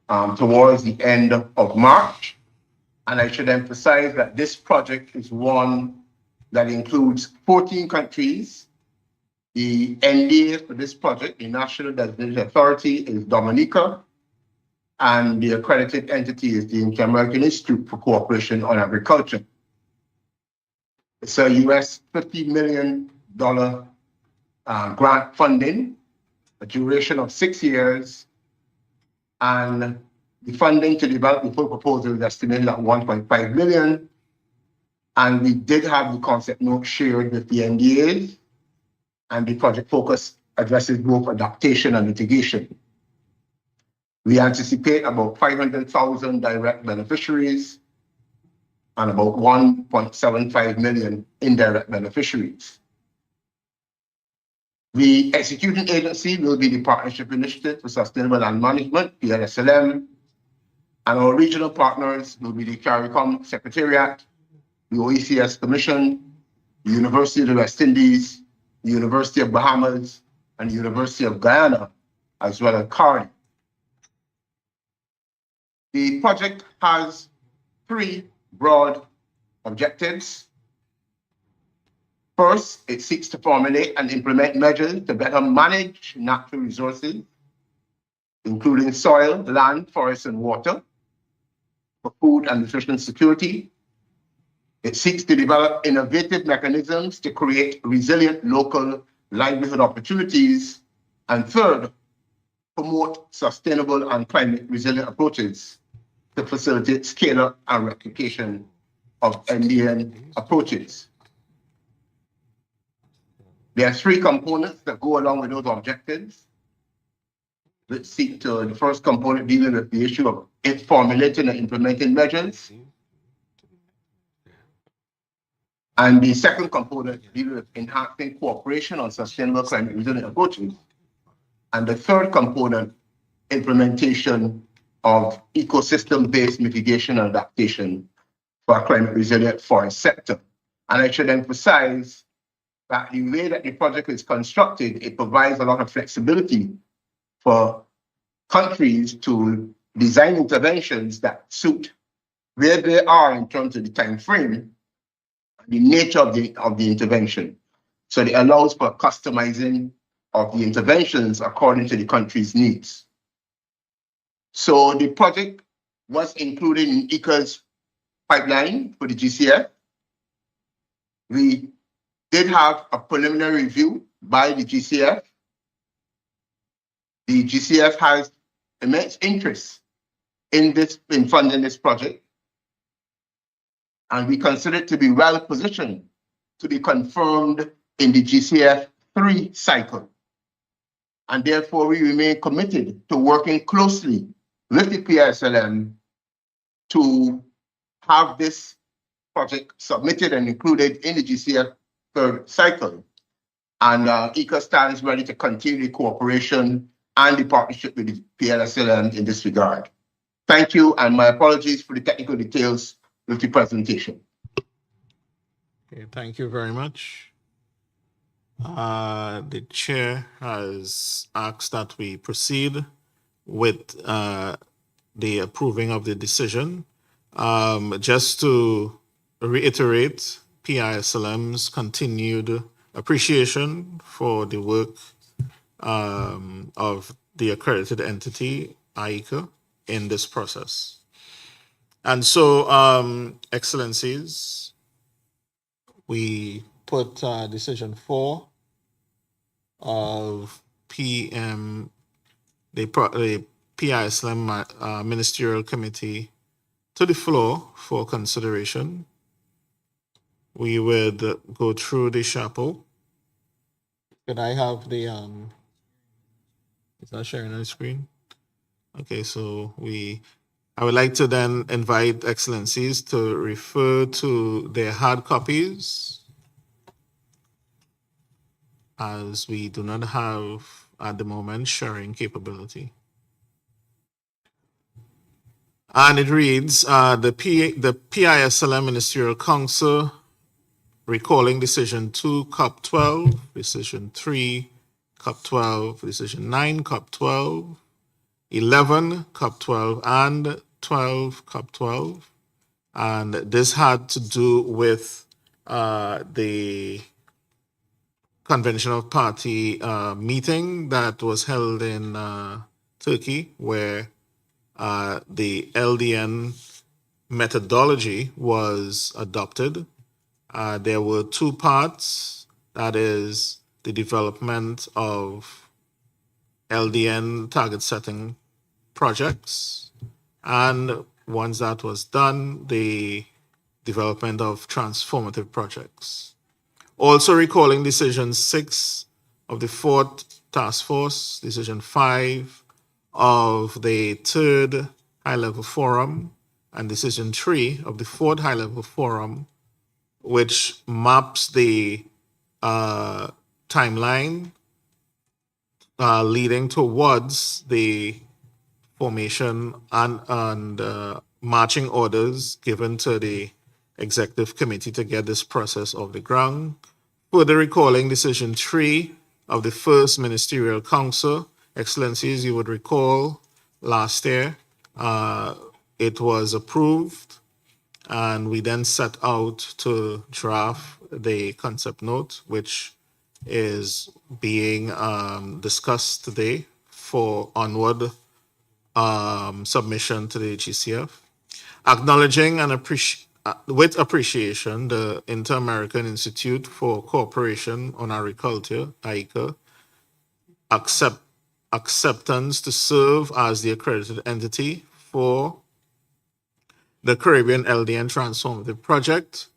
towards the end of March. And I should emphasize that this project is one that includes 14 countries. The NDA for this project, the National Designated Authority, is Dominica, and the accredited entity is the Inter-American Institute for Cooperation on Agriculture. It's a US $50 million grant funding, a duration of 6 years, and the funding to develop the full proposal is estimated at $1.5 million. And we did have the concept note shared with the NDAs, and the project focus addresses both adaptation and mitigation. We anticipate about 500,000 direct beneficiaries and about 1.75 million indirect beneficiaries. The executing agency will be the Partnership Initiative for Sustainable Land Management, PISLM, and our regional partners will be the CARICOM Secretariat, the OECS Commission, the University of the West Indies, the University of Bahamas, and the University of Guyana, as well as CARI. The project has 3 broad objectives. First, it seeks to formulate and implement measures to better manage natural resources, including soil, land, forest, and water, for food and nutrition security. It seeks to develop innovative mechanisms to create resilient local livelihood opportunities. And third, promote sustainable and climate resilient approaches to facilitate scale-up and replication of NDN approaches. There are 3 components that go along with those objectives, which seek to, the first component dealing with the issue of formulating and implementing measures. And the second component dealing with enhancing cooperation on sustainable climate resilient approaches. And the third component, implementation of ecosystem-based mitigation and adaptation for a climate-resilient forest sector. And I should emphasize that the way that the project is constructed, it provides a lot of flexibility for countries to design interventions that suit where they are in terms of the time frame, the nature of the intervention. So it allows for customizing of the interventions according to the country's needs. So the project was included in ICA's pipeline for the GCF. We did have a preliminary review by the GCF. The GCF has immense interest in funding this project, and we consider it to be well positioned to be confirmed in the GCF 3 cycle. And therefore, we remain committed to working closely with the PISLM to have this project submitted and included in the GCF 3rd cycle. And ICA stands ready to continue the cooperation and the partnership with the PISLM in this regard. Thank you, and my apologies for the technical details with the presentation. Okay, thank you very much. The chair has asked that we proceed with the approving of the decision. Just to reiterate PISLM's continued appreciation for the work of the accredited entity, ICA, in this process. And so, Excellencies, we put decision 4 of the PISLM Ministerial Committee to the floor for consideration. We would go through the chapel. Could I have the, is that sharing on the screen? Okay, so I would like to then invite Excellencies to refer to their hard copies, as we do not have at the moment sharing capability. And it reads, the PISLM Ministerial Council recalling decision 2, COP 12, decision 3, COP 12, decision 9, COP 12, 11, COP 12, and 12, COP 12. And this had to do with the Convention of Party meeting that was held in Turkey, where the LDN methodology was adopted. There were 2 parts, that is the development of LDN target setting projects, and once that was done, the development of transformative projects. Also recalling decision 6 of the 4th Task Force, decision 5 of the 3rd High-Level Forum, and decision 3 of the 4th High-Level Forum, which maps the timeline leading towards the formation and marching orders given to the Executive Committee to get this process off the ground. Further recalling decision 3 of the 1st Ministerial Council. Excellencies, you would recall last year it was approved, and we then set out to draft the concept note, which is being discussed today for onward submission to the GCF. Acknowledging and with appreciation the Inter-American Institute for Cooperation on Agriculture, ICA, acceptance to serve as the accredited entity for the Caribbean LDN Transformative Project,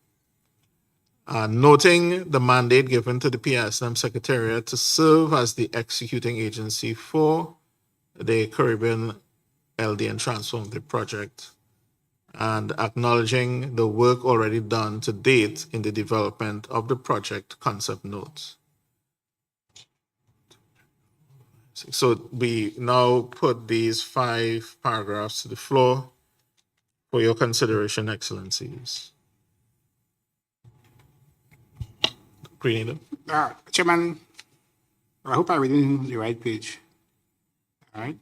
noting the mandate given to the PISLM Secretariat to serve as the executing agency for the Caribbean LDN Transformative Project, and acknowledging the work already done to date in the development of the project concept notes. So we now put these 5 paragraphs to the floor for your consideration, Excellencies. Grenada? Chairman, I hope I'm reading the right page. All right.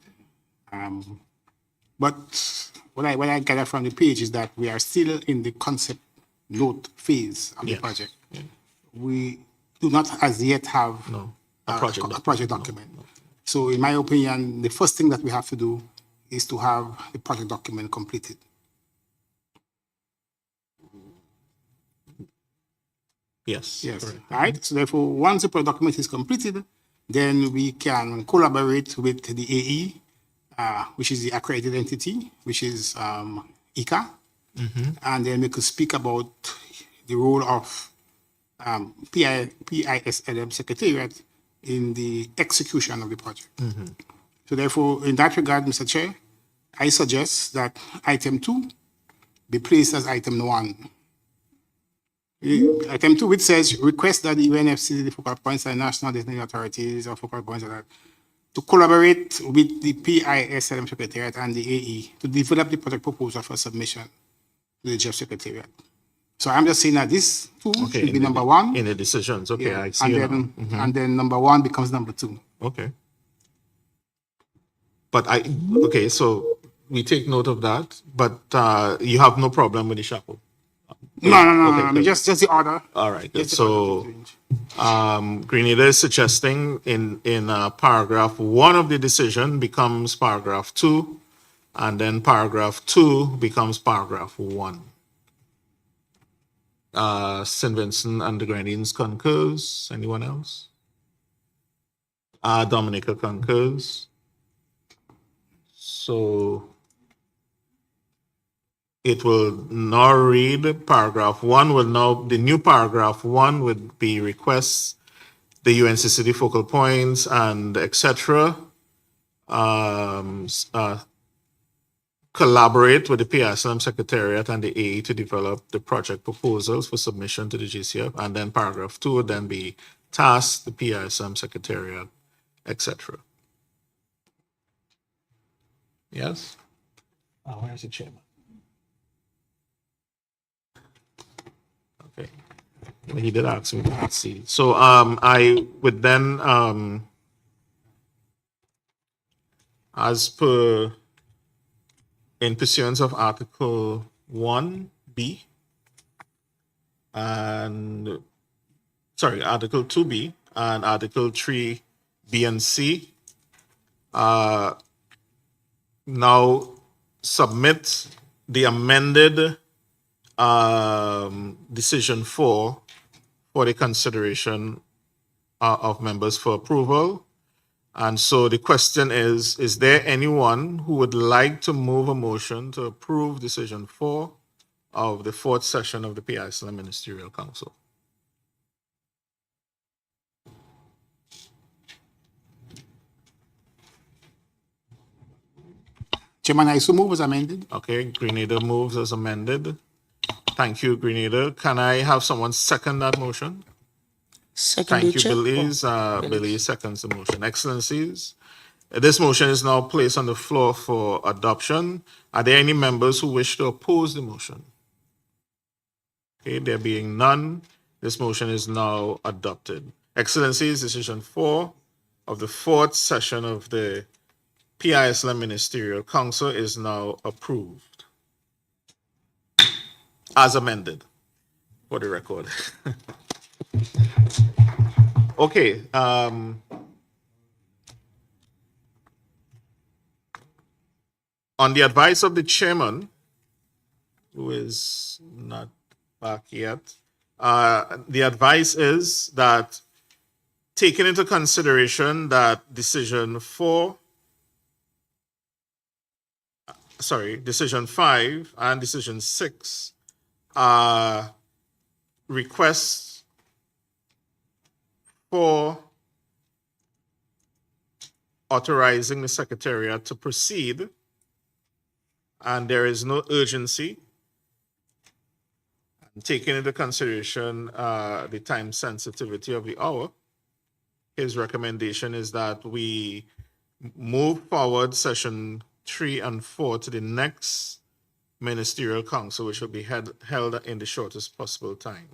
But what I gather from the page is that we are still in the concept note phase of the Yes. project. We do not as yet have No. a project document. So in my opinion, the first thing that we have to do is to have the project document completed. Yes. Yes. Correct. All right. So therefore, once the project document is completed, then we can collaborate with the AE, which is the accredited entity, which is ICA, and then we could speak about the role of PISLM Secretariat in the execution of the project. So therefore, in that regard, Mr. Chair, I suggest that item 2 be placed as item 1. Item 2, which says request that the UNFC, the focal points and national designated authorities or focal points like that, to collaborate with the PISLM Secretariat and the AE to develop the project proposal for submission to the Jeff Secretariat. So I'm just saying that this 2 should be number 1. In the decisions. Okay, Yeah, I see and you then, now. and then number 1 becomes number 2. Okay. But okay, so we take note of that, but you have no problem with the chapel? No. Okay, I mean, good. just the order. All right, good. Just the order So to change. Grenada is suggesting in paragraph 1 of the decision becomes paragraph 2, and then paragraph 2 becomes paragraph 1. St. Vincent and the Grenadines concurs. Anyone else? Dominica concurs. So it will now read paragraph 1 will now, the new paragraph 1 would be requests the UNCCD focal points and etc. Collaborate with the PISLM Secretariat and the AE to develop the project proposals for submission to the GCF. And then paragraph 2 would then be task the PISLM Secretariat, etc. Yes? Where's the chairman? Okay. He did ask me to see. So I would then, as per, in pursuance of Article 1B, and, sorry, Article 2B and Article 3B and C, now submit the amended decision 4 for the consideration of members for approval. And so the question is there anyone who would like to move a motion to approve decision 4 of the 4th session of the PISLM Ministerial Council? Chairman, I so move as amended. Okay, Grenada moves as amended. Thank you, Grenada. Can I have someone second that motion? Second, Thank you, Chair. Belize. Belize seconds the motion. Excellencies, this motion is now placed on the floor for adoption. Are there any members who wish to oppose the motion? Okay, there being none, this motion is now adopted. Excellencies, decision 4 of the 4th session of the PISLM Ministerial Council is now approved. As amended, for the record. Okay. On the advice of the chairman, who is not back yet, the advice is that taking into consideration that decision 5 and decision 6 requests for authorizing the Secretariat to proceed, and there is no urgency. Taking into consideration the time sensitivity of the hour, his recommendation is that we move forward session 3 and 4 to the next ministerial council, which will be held in the shortest possible time.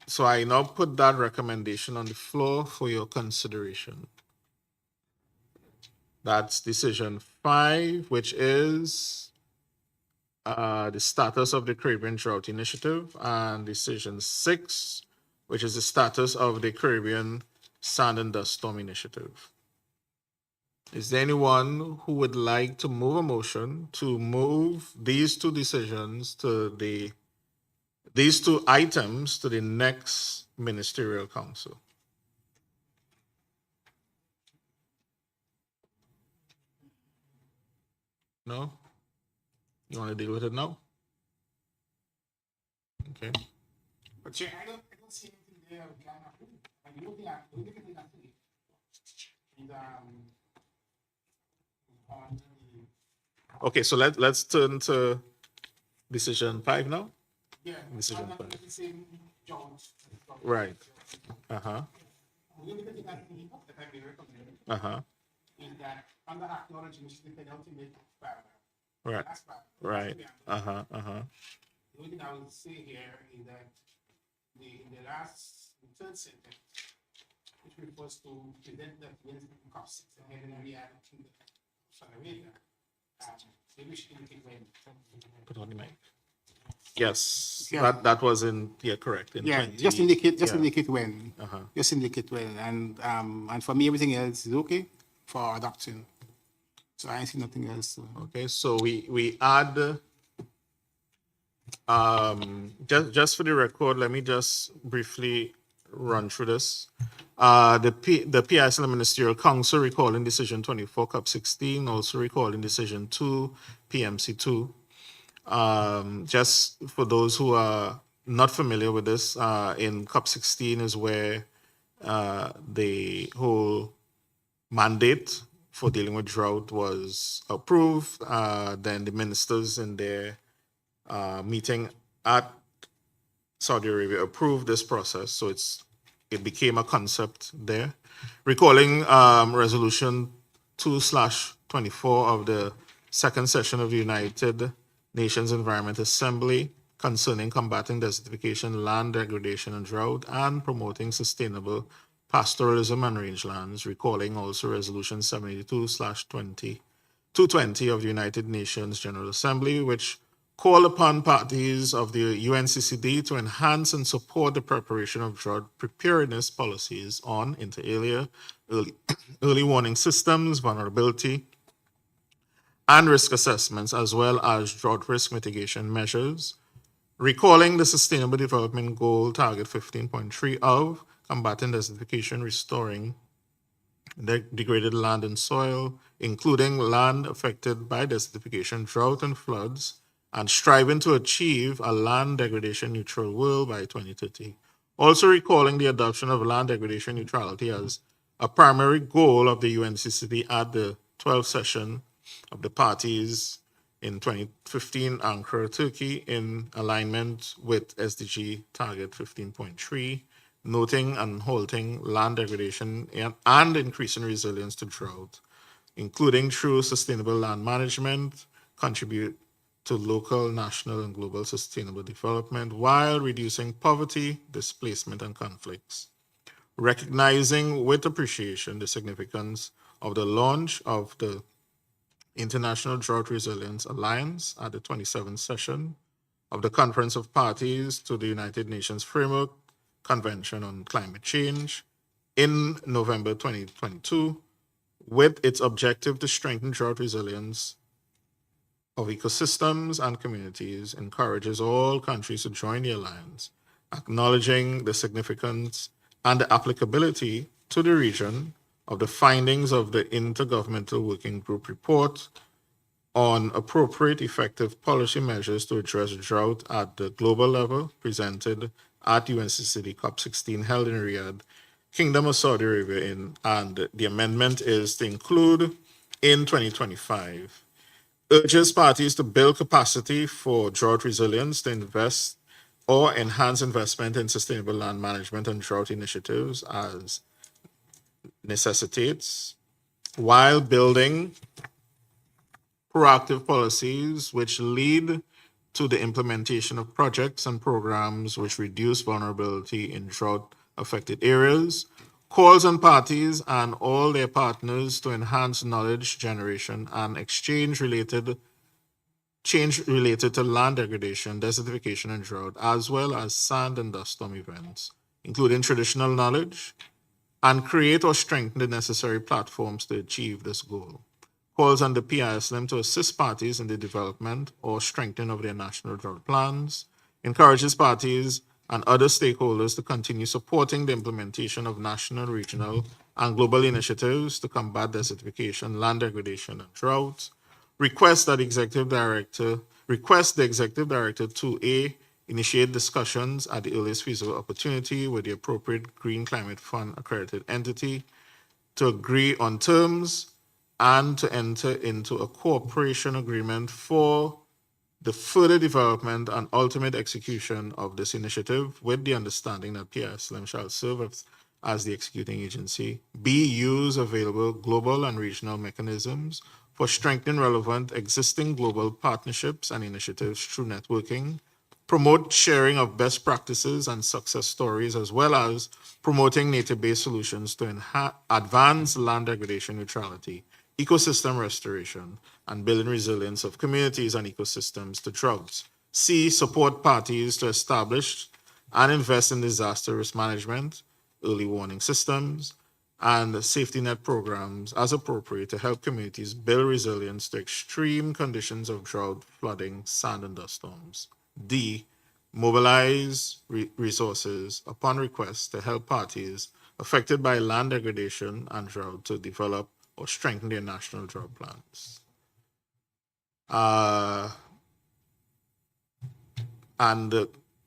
So I now put that recommendation on the floor for your consideration. That's decision 5, which is the status of the Caribbean Drought Initiative, and decision 6, which is the status of the Caribbean Sand and Dust Storm Initiative. Is there anyone who would like to move a motion to move these two decisions to these two items to the next ministerial council? No? You want to deal with it now? Okay. But Chair, I don't see anything there we can approve. I'm looking at it. And, on the, Okay, so let's turn to decision 5 now. yeah, Decision I'm not 5. the same Jones. Right. Uh-huh. The only thing that I may recommend Uh-huh. is that under acknowledging which is the penultimate paragraph. Right. Last paragraph. Right. Uh-huh. Uh-huh. The only thing I would say here is that the third sentence, which refers to present that when COP 6 and heaven and reality to Saudi Arabia, maybe we should indicate when. Put on the mic. Yes. Yeah. That was correct. In Yeah, 20, just indicate yeah. indicate when. Uh-huh. Just indicate when. And for me everything else is okay for adoption. So I see nothing else. Okay, so we add just for the record, let me just briefly run through this. The PISLM Ministerial Council recalling decision 24 COP 16, also recalling decision 2 PMC 2. Just for those who are not familiar with this, in COP 16 is where the whole mandate for dealing with drought was approved. Then the ministers in their meeting at Saudi Arabia approved this process, so it became a concept there. Recalling resolution 2/24 of the second session of the United Nations Environment Assembly concerning combating desertification, land degradation, and drought, and promoting sustainable pastoralism and rangelands. Recalling also resolution 782/220 of the United Nations General Assembly, which call upon parties of the UNCCD to enhance and support the preparation of drought preparedness policies on, inter alia, early warning systems, vulnerability, and risk assessments, as well as drought risk mitigation measures. Recalling the Sustainable Development Goal Target 15.3 of combating desertification, restoring degraded land and soil, including land affected by desertification, drought, and floods, and striving to achieve a land degradation neutral world by 2030. Also recalling the adoption of land degradation neutrality as a primary goal of the UNCCD at the 12th session of the parties in 2015, Ankara, Turkey, in alignment with SDG target 15.3, noting and halting land degradation and increasing resilience to drought, including through sustainable land management, contribute to local, national, and global sustainable development while reducing poverty, displacement, and conflicts. Recognizing with appreciation the significance of the launch of the International Drought Resilience Alliance at the 27th session of the Conference of Parties to the United Nations Framework Convention on Climate Change in November 2022, with its objective to strengthen drought resilience of ecosystems and communities, encourages all countries to join the alliance, acknowledging the significance and the applicability to the region of the findings of the Intergovernmental Working Group report on appropriate effective policy measures to address drought at the global level, presented at UNCCD COP 16 held in Riyadh, Kingdom of Saudi Arabia, and the amendment is to include in 2025. Urges parties to build capacity for drought resilience, to invest or enhance investment in sustainable land management and drought initiatives as necessitates, while building proactive policies which lead to the implementation of projects and programs which reduce vulnerability in drought-affected areas, calls on parties and all their partners to enhance knowledge generation and change related to land degradation, desertification, and drought, as well as sand and dust storm events, including traditional knowledge, and create or strengthen the necessary platforms to achieve this goal. Calls on the PISLM to assist parties in the development or strengthening of their national drought plans, encourages parties and other stakeholders to continue supporting the implementation of national, regional, and global initiatives to combat desertification, land degradation, and drought. Request the executive director to A, initiate discussions at the earliest feasible opportunity with the appropriate Green Climate Fund accredited entity to agree on terms and to enter into a cooperation agreement for the further development and ultimate execution of this initiative, with the understanding that PISLM shall serve as the executing agency. B, use available global and regional mechanisms for strengthening relevant existing global partnerships and initiatives through networking. Promote sharing of best practices and success stories, as well as promoting nature-based solutions to advance land degradation neutrality, ecosystem restoration, and building resilience of communities and ecosystems to droughts. C, support parties to establish and invest in disaster risk management, early warning systems, and safety net programs as appropriate to help communities build resilience to extreme conditions of drought, flooding, sand, and dust storms. D, mobilize resources upon request to help parties affected by land degradation and drought to develop or strengthen their national drought plans.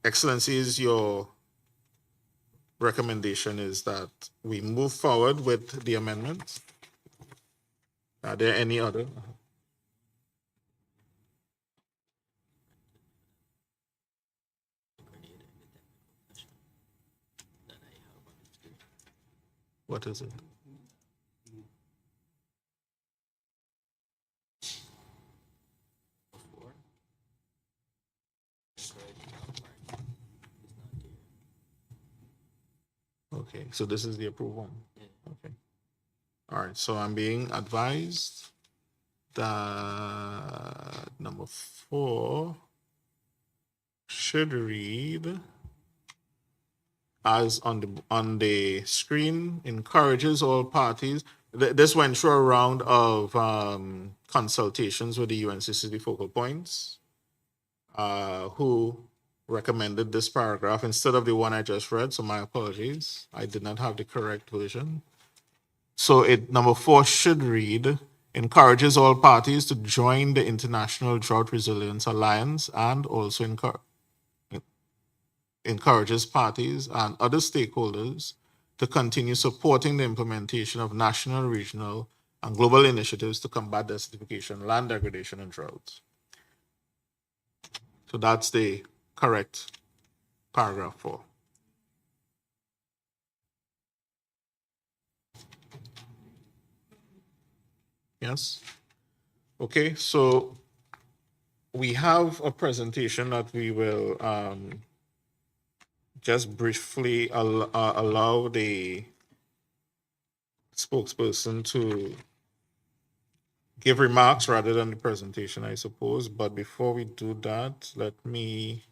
Excellencies, your recommendation is that we move forward with the amendments. Are there any other? What is it? Okay, so this is the approved one. Okay. All right, so I'm being advised that number 4 should read as on the screen, encourages all parties. This went through a round of consultations with the UNCCD focal points, who recommended this paragraph instead of the one I just read. So my apologies, I did not have the correct version. So number 4 should read, encourages all parties to join the International Drought Resilience Alliance, and also encourages parties and other stakeholders to continue supporting the implementation of national, regional, and global initiatives to combat desertification, land degradation, and drought. So that's the correct paragraph 4. Yes? Okay, so we have a presentation that we will just briefly allow the spokesperson to give remarks rather than the presentation, I suppose. But before we do that, let me,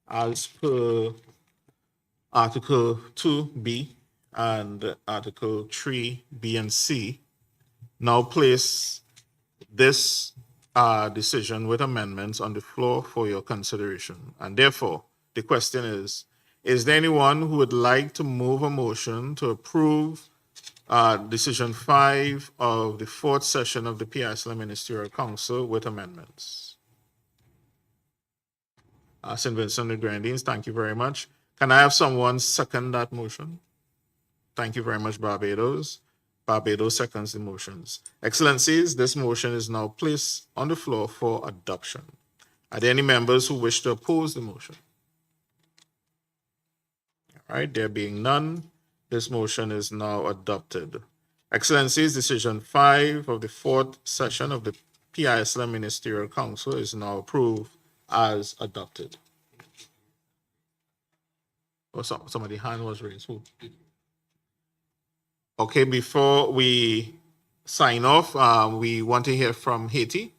as per Article 2B and Article 3B and C, now place this decision with amendments on the floor for your consideration. And therefore, the question is there anyone who would like to move a motion to approve Decision 5 of the 4th session of the PISLM Ministerial Council with amendments? St. Vincent and the Grenadines, thank you very much. Can I have someone second that motion? Thank you very much, Barbados. Barbados seconds the motions. Excellencies, this motion is now placed on the floor for adoption. Are there any members who wish to oppose the motion? All right, there being none, this motion is now adopted. Excellencies, Decision 5 of the 4th session of the PISLM Ministerial Council is now approved as adopted. Oh, somebody hand was raised. Who? Okay, before we sign off, we want to hear from Haiti,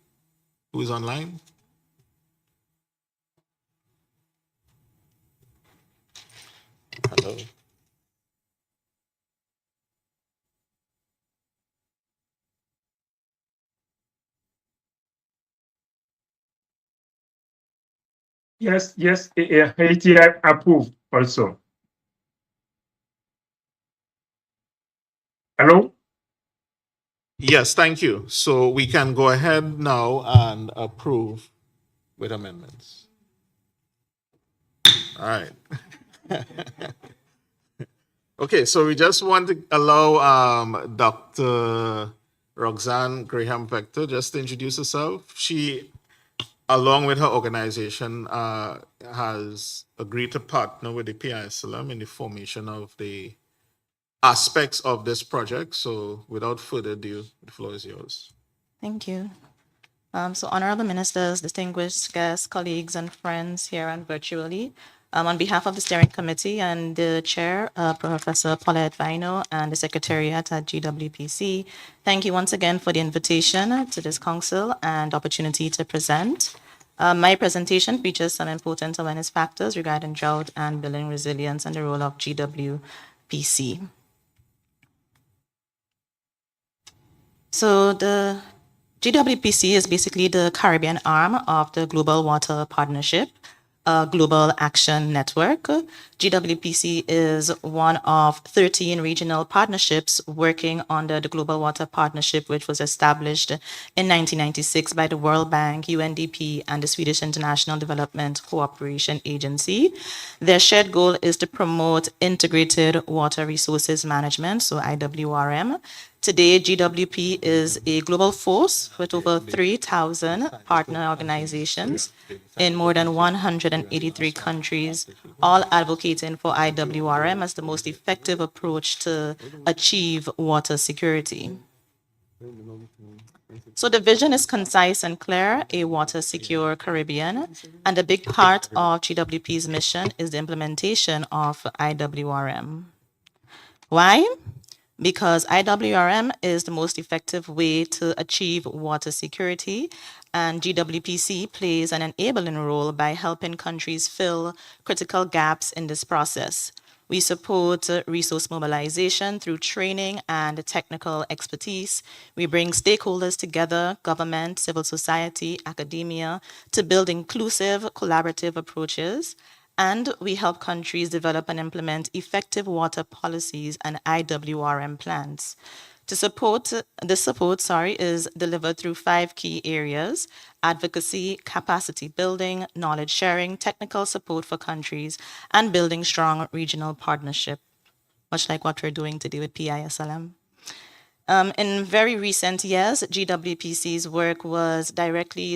who is online. Hello. Yes, Haiti approved also. Hello? Yes, thank you. So we can go ahead now and approve with amendments. All right. Okay, so we just want to allow Dr. Roxanne Graham Vector just to introduce herself. She, along with her organization, has agreed to partner with the PISLM in the formation of the aspects of this project. So without further ado, the floor is yours. Thank you. So honorable ministers, distinguished guests, colleagues, and friends here and virtually, on behalf of the steering committee and the chair, Professor Paulette Vino, and the secretariat at GWPC, thank you once again for the invitation to this council and opportunity to present. My presentation features some important awareness factors regarding drought and building resilience and the role of GWPC. So the GWPC is basically the Caribbean arm of the Global Water Partnership, a global action network. GWPC is one of 13 regional partnerships working under the Global Water Partnership, which was established in 1996 by the World Bank, UNDP, and the Swedish International Development Cooperation Agency. Their shared goal is to promote integrated water resources management, so IWRM. Today, GWP is a global force with over 3,000 partner organizations in more than 183 countries, all advocating for IWRM as the most effective approach to achieve water security. So the vision is concise and clear, a water-secure Caribbean, and a big part of GWP's mission is the implementation of IWRM. Why? Because IWRM is the most effective way to achieve water security, and GWPC plays an enabling role by helping countries fill critical gaps in this process. We support resource mobilization through training and technical expertise. We bring stakeholders together, government, civil society, academia, to build inclusive, collaborative approaches. And we help countries develop and implement effective water policies and IWRM plans. This support is delivered through 5 key areas: advocacy, capacity building, knowledge sharing, technical support for countries, and building strong regional partnership, much like what we're doing today with PISLM. In very recent years, GWPC's work has directly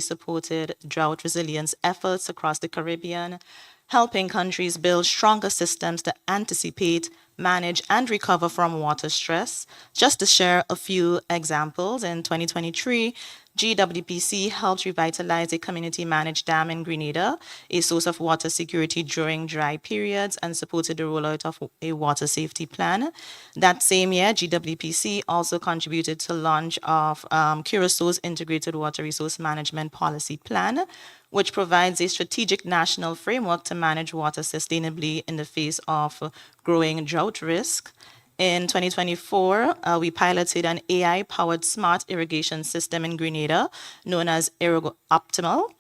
supported drought resilience efforts across the Caribbean, helping countries build stronger systems to anticipate, manage, and recover from water stress. Just to share a few examples, in 2023, GWPC helped revitalize a community-managed dam in Grenada, a source of water security during dry periods, and supported the rollout of a water safety plan. That same year, GWPC also contributed to launch of Curaçao's Integrated Water Resource Management Policy Plan, which provides a strategic national framework to manage water sustainably in the face of growing drought risk. In 2024, we piloted an AI-powered smart irrigation system in Grenada known as Optimal.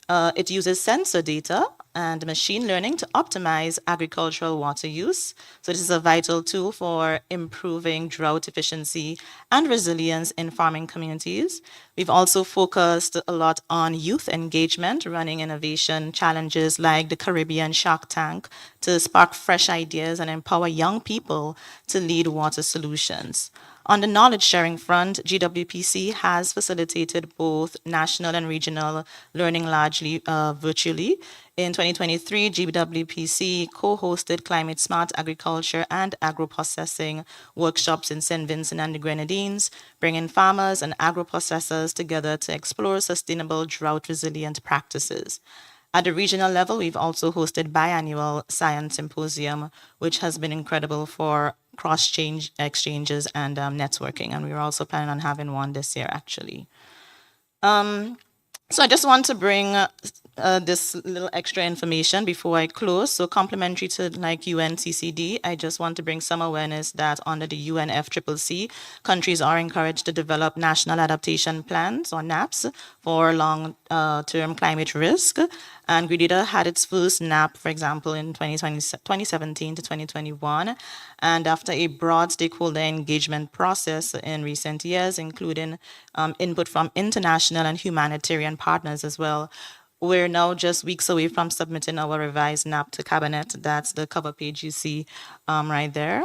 It uses sensor data and machine learning to optimize agricultural water use. So this is a vital tool for improving drought efficiency and resilience in farming communities. We've also focused a lot on youth engagement, running innovation challenges like the Caribbean Shark Tank to spark fresh ideas and empower young people to lead water solutions. On the knowledge sharing front, GWPC has facilitated both national and regional learning largely virtually. In 2023, GWPC co-hosted Climate Smart Agriculture and Agro-Processing workshops in St. Vincent and the Grenadines, bringing farmers and agro-processors together to explore sustainable drought-resilient practices. At the regional level, we've also hosted biannual science symposium, which has been incredible for cross-change exchanges and networking. And we were also planning on having one this year, actually. So I just want to bring this little extra information before I close. So complementary to like UNCCD, I just want to bring some awareness that under the UNFCCC, countries are encouraged to develop national adaptation plans or NAPs for long-term climate risk. And Grenada had its first NAP, for example, in 2017 to 2021. And after a broad stakeholder engagement process in recent years, including input from international and humanitarian partners as well, we're now just weeks away from submitting our revised NAP to Cabinet. That's the cover page you see right there.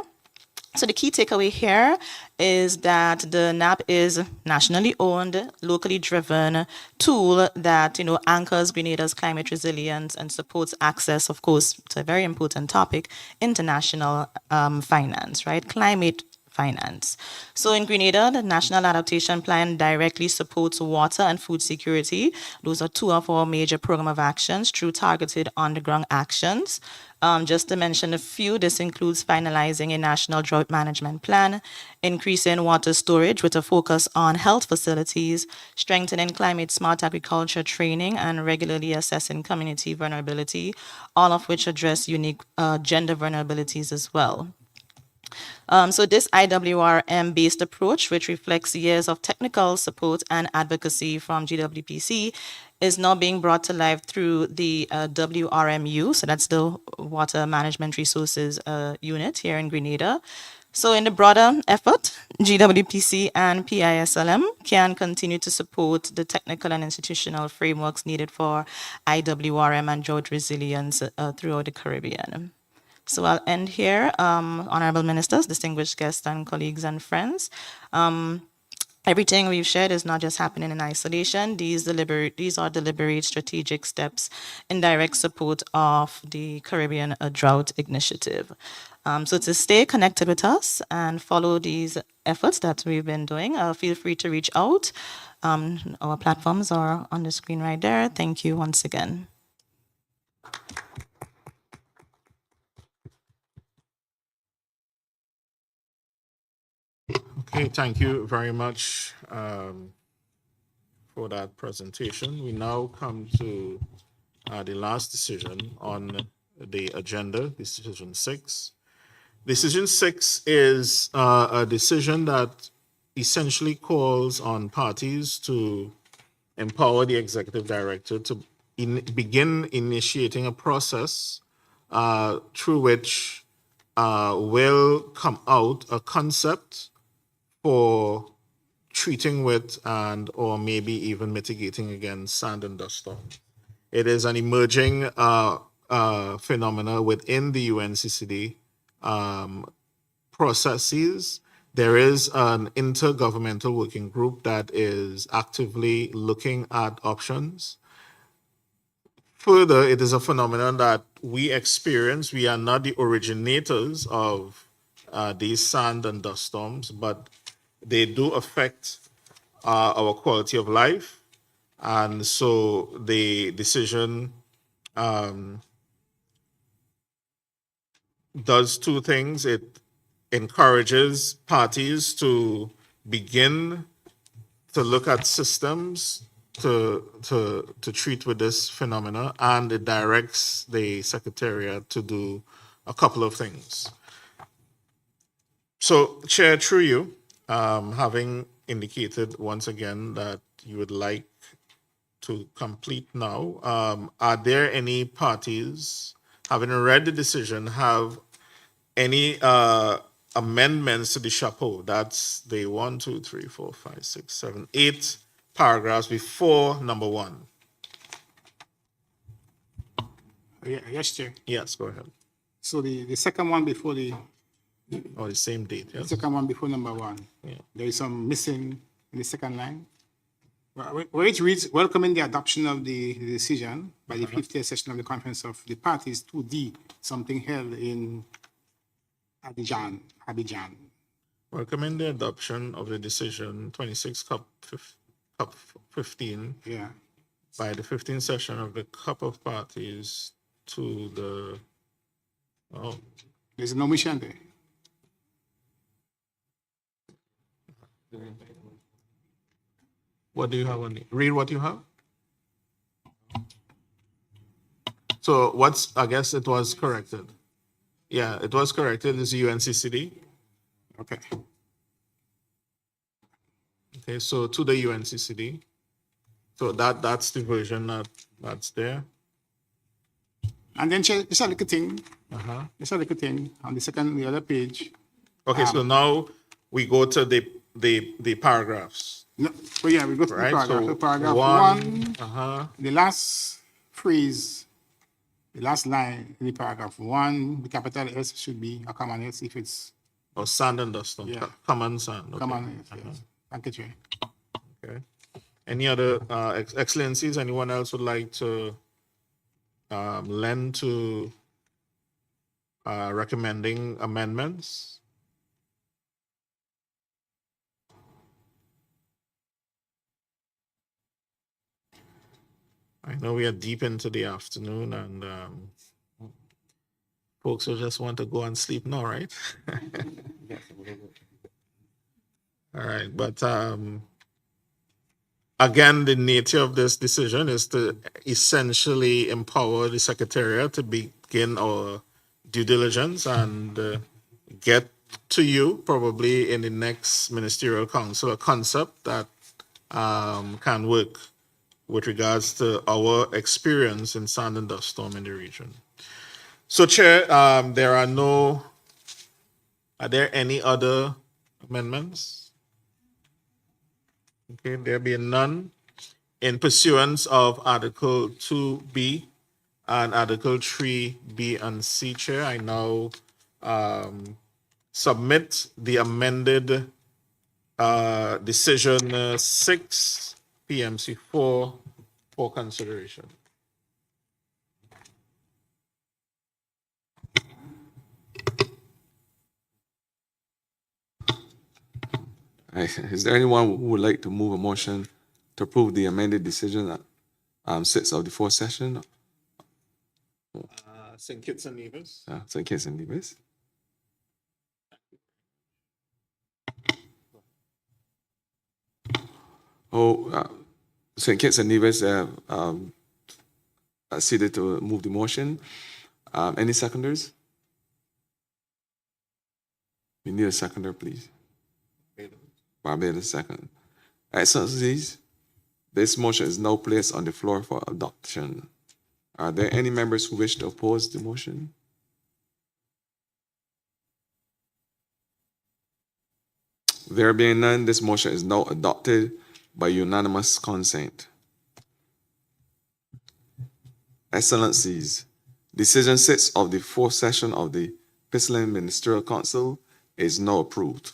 So the key takeaway here is that the NAP is nationally owned, locally driven tool that anchors Grenada's climate resilience and supports access, of course, to a very important topic, international finance, right? Climate finance. So in Grenada, the National Adaptation Plan directly supports water and food security. Those are two of our major program of actions through targeted on-the-ground actions. Just to mention a few, this includes finalizing a national drought management plan, increasing water storage with a focus on health facilities, strengthening climate smart agriculture training, and regularly assessing community vulnerability, all of which address unique gender vulnerabilities as well. So this IWRM-based approach, which reflects years of technical support and advocacy from GWPC, is now being brought to life through the WRMU, so that's the Water Management Resources Unit here in Grenada. So in the broader effort, GWPC and PISLM can continue to support the technical and institutional frameworks needed for IWRM and drought resilience throughout the Caribbean. So I'll end here. Honorable ministers, distinguished guests and colleagues and friends. Everything we've shared is not just happening in isolation. These are deliberate strategic steps in direct support of the Caribbean Drought Initiative. So to stay connected with us and follow these efforts that we've been doing, feel free to reach out. Our platforms are on the screen right there. Thank you once again. Okay, thank you very much for that presentation. We now come to the last decision on the agenda, Decision 6. Decision 6 is a decision that essentially calls on parties to empower the executive director to begin initiating a process through which will come out a concept for treating with and or maybe even mitigating against sand and dust storms. It is an emerging phenomena within the UNCCD processes. There is an intergovernmental working group that is actively looking at options. Further, it is a phenomenon that we experience. We are not the originators of these sand and dust storms, but they do affect our quality of life. And so the decision does two things. It encourages parties to begin to look at systems to treat with this phenomena, and it directs the Secretariat to do a couple of things. So, Chair, through you, having indicated once again that you would like to complete now, are there any parties, having read the decision, have any amendments to the chapeau? That's the 1, 2, 3, 4, 5, 6, 7, 8 paragraphs before number 1. Yes, Chair. Yes, go ahead. So the second one before the or the same date, The yes? second one before number one. Yeah. There is some missing in the second line. Where it reads, welcoming the adoption of the decision by the 50th session of the Conference of the Parties 2D, something held in Abidjan. Recommend the adoption of the decision 26 Cup 15 Yeah. by the 15th session of the Cup of Parties to the, oh, There's no mission there. what do you have on it? Read what you have. So what's, I guess it was corrected. Yeah, it was corrected. It's UNCCD. Okay. Okay, so to the UNCCD. So that's the version that's there. And then just a little thing, Uh-huh. just a little thing on the other page. Okay, so now we go to the paragraphs. No, but yeah, we go to Right, the paragraph. so So paragraph one, one, uh-huh. the last phrase, the last line in the paragraph one, the capital S should be a common S if it's Or sand and dust, Yeah. common sand. Okay. common S. Yes. Thank you, Chair. Okay. Any other excellencies? Anyone else would like to lend to recommending amendments? I know we are deep into the afternoon and folks will just want to go and sleep now, right? All right, but again, the nature of this decision is to essentially empower the Secretariat to begin our due diligence and get to you probably in the next Ministerial Council a concept that can work with regards to our experience in sand and dust storm in the region. So, Chair, are there any other amendments? Okay, there being none, in pursuance of Article 2B and Article 3B and C, Chair, I now submit the amended decision 6 PMC 4 for consideration. Is there anyone who would like to move a motion to approve the amended decision at 6 of the 4th session? St. Kitts and Nevis. St. Kitts and Nevis. St. Kitts and Nevis acceded to move the motion. Any seconders? We need a seconder, please. Barbados second. Excellencies, this motion is now placed on the floor for adoption. Are there any members who wish to oppose the motion? There being none, this motion is now adopted by unanimous consent. Excellencies, decision 6 of the 4th session of the PISLM Ministerial Council is now approved.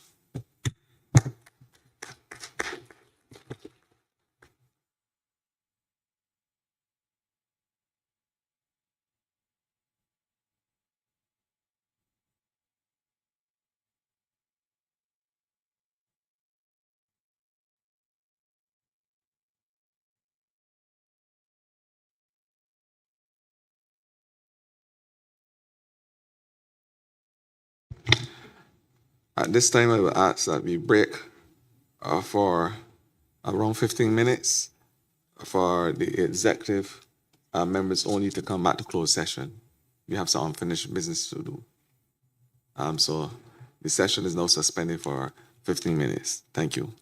At this time, I will ask that we break for around 15 minutes for the executive members only to come back to closed session. We have some unfinished business to do. So the session is now suspended for 15 minutes. Thank you.